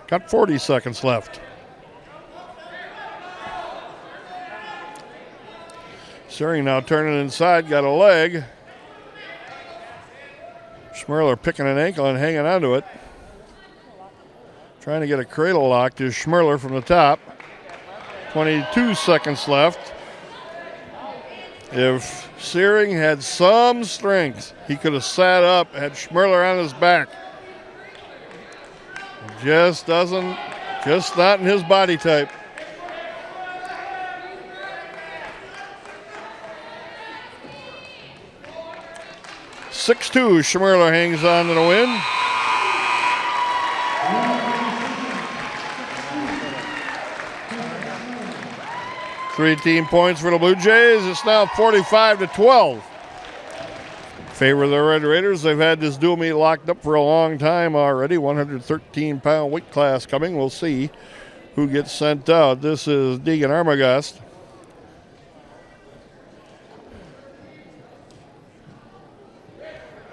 Got 40 seconds left. Searing now turning inside, got a leg. Schmerler picking an ankle and hanging onto it. Trying to get a cradle lock to Schmerler from the top. 22 seconds left. If Searing had some strength, he could have sat up, had Schmerler on his back. Just not in his body type. (6-2), Schmerler hangs on to the win. Three-team points for the Blue Jays. It's now 45-12. Favor of the Red Raiders. They've had this dual meet locked up for a long time already. 113-pound weight class coming. We'll see who gets sent out. This is Deegan Armagast.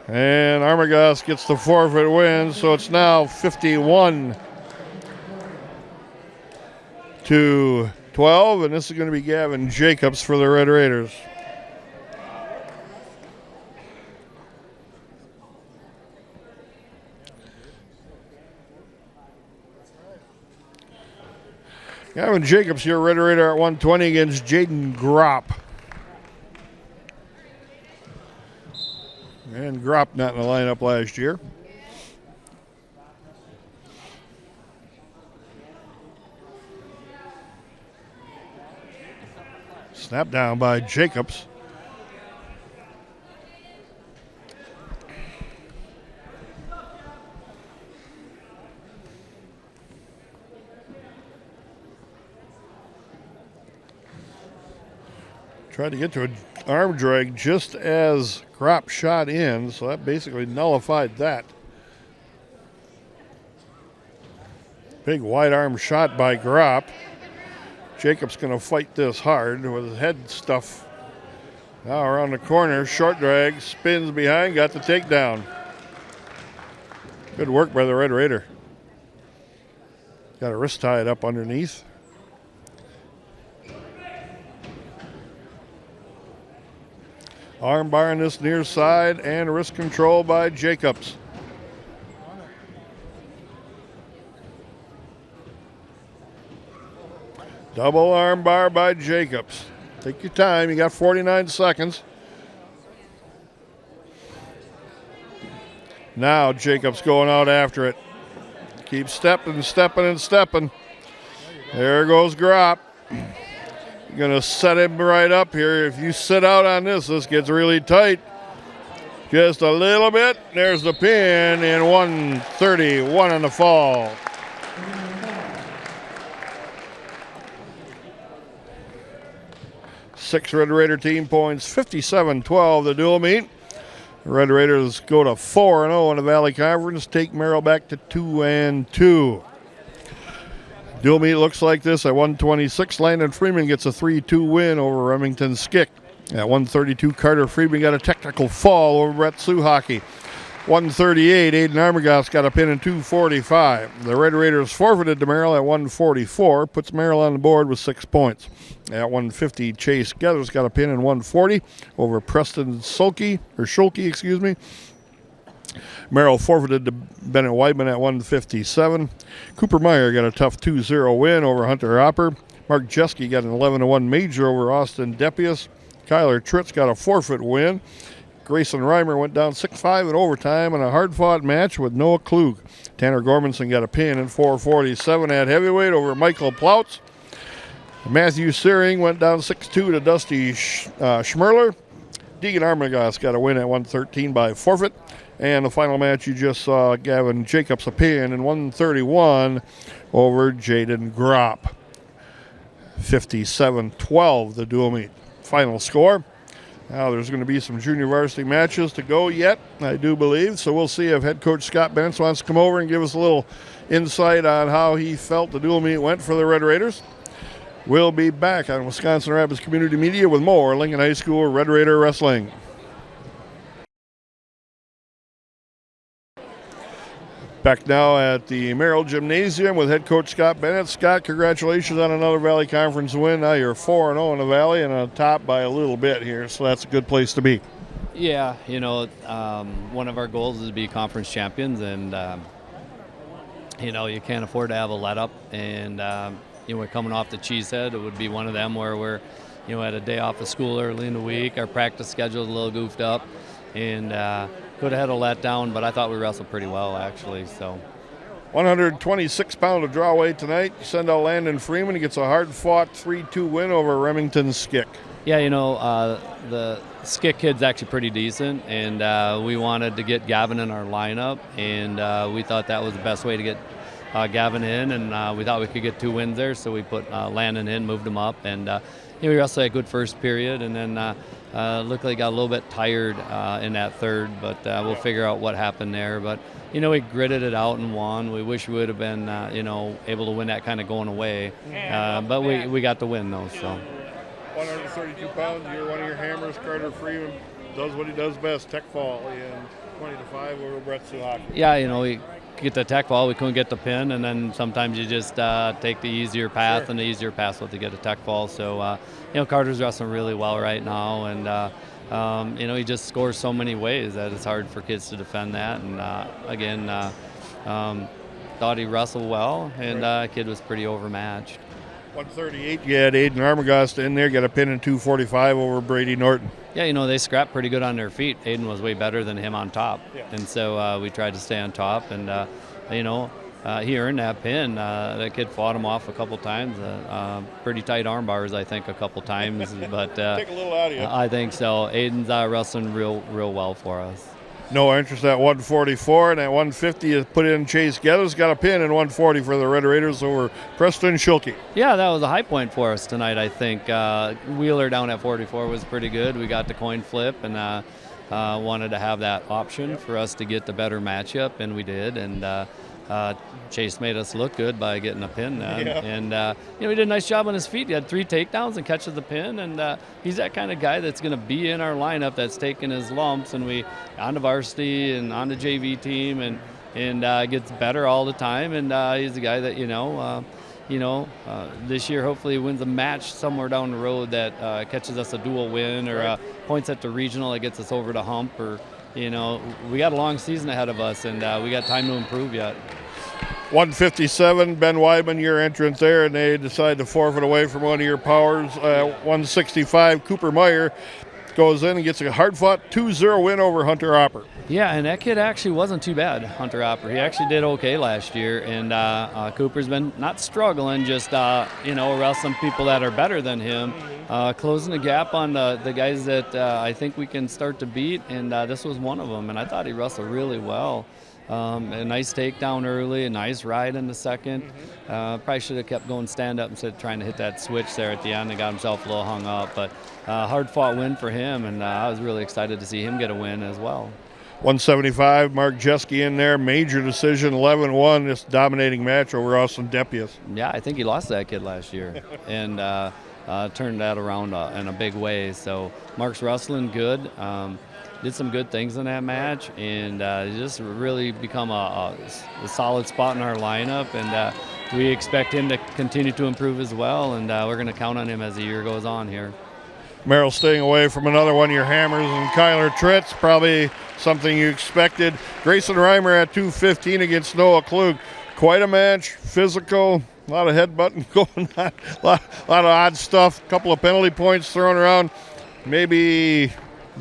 And Armagast gets the forfeit win, so it's now 51-12, and this is going to be Gavin Jacobs for the Red Raiders. Gavin Jacobs, your Red Raider at 120 against Jaden Gropp. And Gropp not in the lineup last year. Snap down by Jacobs. Tried to get to an arm drag just as Gropp shot in, so that basically nullified that. Big wide arm shot by Gropp. Jacobs going to fight this hard with his head stuff. Now around the corner, short drag, spins behind, got the takedown. Good work by the Red Raider. Got a wrist tied up underneath. Arm bar on this near side and wrist control by Jacobs. Double arm bar by Jacobs. Take your time, you got 49 seconds. Now Jacobs going out after it. Keep stepping. There goes Gropp. Going to set him right up here. If you sit out on this gets really tight. Just a little bit. There's the pin in 131 on the fall. Six Red Raider team points, 57-12 the dual meet. The Red Raiders go to 4-0 in the Valley Conference, take Merrill back to 2-2. Dual meet looks like this at 126. Landon Freeman gets a 3-2 win over Remington Skick. At 132, Carter Freeman got a technical fall over Brett Suhaki. 138, Aiden Armagast got a pin in 245. The Red Raiders forfeited to Merrill at 144, puts Merrill on the board with 6 points. At 150, Chase Geathers got a pin in 140 over Preston Schulke. Merrill forfeited to Bennett Weidman at 157. Cooper Meyer got a tough 2-0 win over Hunter Hopper. Mark Jeske got an 11-1 major over Austin Depius. Kyler Tritz got a forfeit win. Grayson Reimer went down 6-5 in overtime in a hard-fought match with Noah Klug. Tanner Gormanson got a pin in 447 at heavyweight over Michael Plautz. Matthew Searing went down 6-2 to Dusty Schmerler. Deegan Armagast got a win at 113 by forfeit. And the final match you just saw, Gavin Jacobs a pin in 131 over Jaden Gropp. 57-12 the dual meet. Final score. Now there's going to be some junior varsity matches to go yet, I do believe. So we'll see if head coach Scott Bentz wants to come over and give us a little insight on how he felt the dual meet went for the Red Raiders. We'll be back on Wisconsin Rapids Community Media with more Lincoln High School Red Raider Wrestling. Back now at the Merrill Gymnasium with head coach Scott Bennett. Scott, congratulations on another Valley Conference win. Now you're 4-0 in the Valley and on top by a little bit here, so that's a good place to be. Yeah, one of our goals is to be conference champions, and you can't afford to have a let-up. And we're coming off the Cheesehead. It would be one of them where we're, had a day off of school early in the week. Our practice schedule is a little goofed up, and could have had a letdown, but I thought we wrestled pretty well, actually. So, 126-pound of draw weight tonight. You send out Landon Freeman. He gets a hard-fought 3-2 win over Remington Skick. Yeah, the Skick kid's actually pretty decent, and we wanted to get Gavin in our lineup, and we thought that was the best way to get Gavin in, and we thought we could get 2 wins there, so we put Landon in, moved him up, and we wrestled a good first period, and then looked like he got a little bit tired in that third, but we'll figure out what happened there. But, we gritted it out and won. We wish we would have been, able to win that kind of going away, but we got the win, though, so. 132 pounds, you're one of your hammers. Carter Freeman does what he does best, tech fall, and 20-5 over Brett Suhak. Yeah, we get the tech fall, we couldn't get the pin, and then sometimes you just take the easier path, and the easier path was to get a tech fall. So, Carter's wrestling really well right now, and, he just scores so many ways that it's hard for kids to defend that. And, again, thought he wrestled well, and kid was pretty overmatched. 138, you had Aiden Armagast in there, got a pin in 245 over Brady Norton. Yeah, they scrapped pretty good on their feet. Aiden was way better than him on top. Yeah. And so we tried to stay on top, and, he earned that pin. That kid fought him off a couple times. Pretty tight arm bars, I think, a couple times. But take a little out of you. I think so. Aiden's wrestling real well for us. No interest at 144, and at 150 is put in Chase Geddes. Got a pin in 140 for the Red Raiders over Preston Schilke. Yeah, that was a high point for us tonight, I think. Wheeler down at 44 was pretty good. We got the coin flip, and wanted to have that option for us to get the better matchup, and we did. And Chase made us look good by getting a pin then. Yeah. And, he did a nice job on his feet. He had 3 takedowns and catches the pin. And he's that kind of guy that's going to be in our lineup that's taking his lumps. And we on the varsity and on the JV team and gets better all the time. And he's a guy that, this year hopefully wins a match somewhere down the road that catches us a dual win or points at the regional that gets us over the hump or, we got a long season ahead of us, and we got time to improve yet. 157, Ben Weidman, your entrance there, and they decide to forfeit away from one of your powers. 165, Cooper Meyer goes in and gets a hard-fought 2-0 win over Hunter Hopper. Yeah, and that kid actually wasn't too bad, Hunter Hopper. He actually did okay last year, and Cooper's been not struggling, just, wrestling people that are better than him. Closing the gap on the guys that I think we can start to beat, and this was one of them. And I thought he wrestled really well. A nice takedown early, a nice ride in the second. Probably should have kept going stand up instead of trying to hit that switch there at the end and got himself a little hung up. But hard-fought win for him, and I was really excited to see him get a win as well. 175, Mark Jeske in there, major decision, 11-1, this dominating match over Austin Depius. Yeah, I think he lost that kid last year. And turned that around in a big way. So Mark's wrestling good, did some good things in that match, and just really become a solid spot in our lineup. And we expect him to continue to improve as well, and we're going to count on him as the year goes on here. Merrill staying away from another one of your hammers, and Kyler Tritz, probably something you expected. Grayson Reimer at 215 against Noah Klug. Quite a match, physical. A lot of headbutting going on, a lot of odd stuff, a couple of penalty points thrown around. Maybe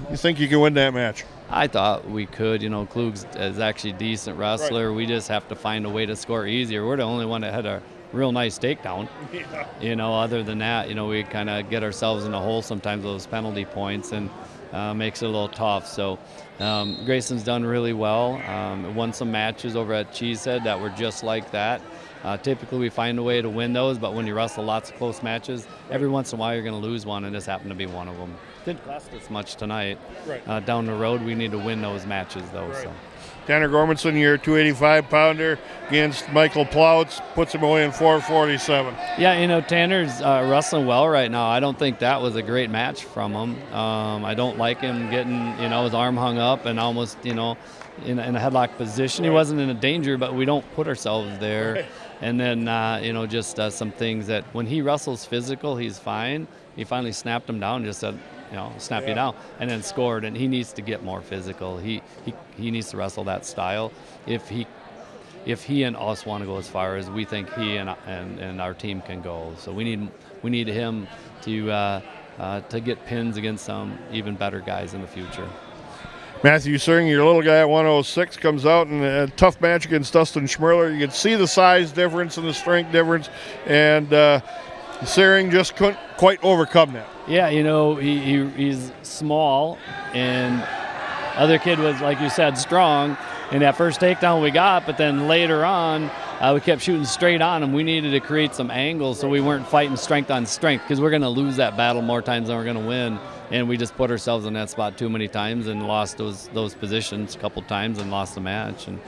you think you can win that match? I thought we could. Klug is actually a decent wrestler. Right. We just have to find a way to score easier. We're the only one that had a real nice takedown. Yeah. Other than that, we kind of get ourselves in a hole sometimes with those penalty points, and makes it a little tough. So Grayson's done really well. Won some matches over at Cheesehead that were just like that. Typically we find a way to win those, but when you wrestle lots of close matches, every once in a while you're going to lose one, and this happened to be one of them. Didn't cost us much tonight. Right. Down the road, we need to win those matches, though. Right. So. Tanner Gormanson, your 285-pounder, against Michael Ploutz, puts him away in 447. Yeah, Tanner's wrestling well right now. I don't think that was a great match from him. I don't like him getting, his arm hung up and almost, in a headlock position. He wasn't in a danger, but we don't put ourselves there. Right. And then, just some things that when he wrestles physical, he's fine. He finally snapped him down, just said, snap you down, and then scored. And he needs to get more physical. He needs to wrestle that style. If he and us want to go as far as we think he and our team can go, so we need him to get pins against some even better guys in the future. Matthew Sering, your little guy at 106, comes out in a tough match against Dustin Schmerler. You can see the size difference and the strength difference, and Sering just couldn't quite overcome that. Yeah, he's small, and other kid was, like you said, strong. And that first takedown we got, but then later on, we kept shooting straight on him. We needed to create some angles so we weren't fighting strength on strength, because we're going to lose that battle more times than we're going to win. And we just put ourselves in that spot too many times and lost those positions a couple times and lost the match. And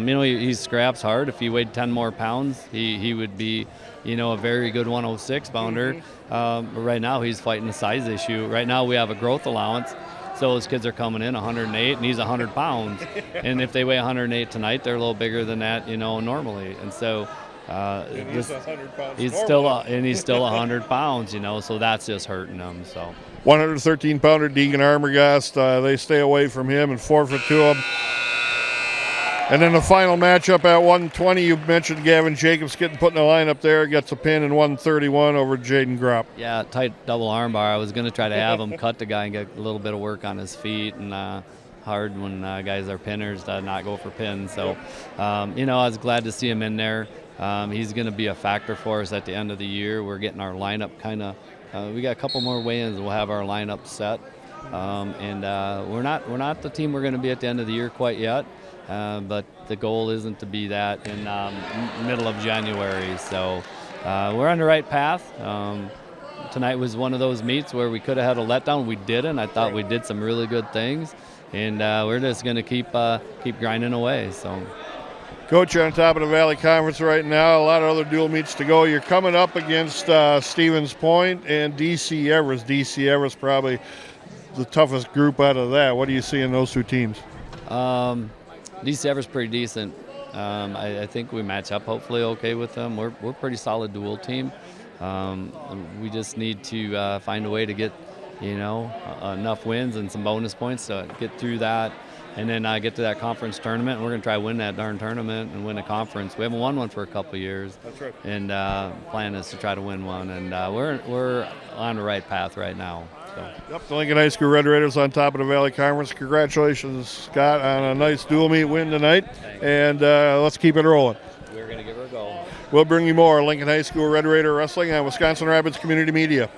he scraps hard. If he weighed 10 more pounds, he would be, a very good 106 pounder. But right now he's fighting a size issue. Right now we have a growth allowance. So those kids are coming in 108, and he's 100 pounds. And if they weigh 108 tonight, they're a little bigger than that, normally. And so he's still 100 pounds, So that's just hurting him. So 113-pounder Deegan Armagast, they stay away from him and forfeit to him. And then the final matchup at 120, you mentioned Gavin Jacobs getting put in the lineup there, gets a pin in 131 over Jaden Gropp. Yeah, tight double armbar. I was going to try to have him cut the guy and get a little bit of work on his feet, and hard when guys are pinners to not go for pins. So, I was glad to see him in there. He's going to be a factor for us at the end of the year. We're getting our lineup we got a couple more weigh-ins. We'll have our lineup set. And we're not the team we're going to be at the end of the year quite yet. But the goal isn't to be that in middle of January. So we're on the right path. Tonight was one of those meets where we could have had a letdown. We didn't. I thought we did some really good things, and we're just going to keep grinding away. So, Coach, you're on top of the Valley Conference right now. A lot of other dual meets to go. You're coming up against Stevens Point and DC Everest. DC Everest probably the toughest group out of that. What do you see in those two teams? DC Everest pretty decent. I think we match up hopefully okay with them. We're pretty solid dual team. We just need to find a way to get enough wins and some bonus points to get through that, and then get to that conference tournament. And we're going to try to win that darn tournament and win a conference. We haven't won one for a couple of years. That's right. And plan is to try to win one, and we're on the right path right now. So. Yep, the Lincoln High School Red Raiders on top of the Valley Conference. Congratulations, Scott, on a nice dual meet win tonight. Thanks. And let's keep it rolling. We're going to give her a go. We'll bring you more Lincoln High School Red Raider Wrestling on Wisconsin Rapids Community Media.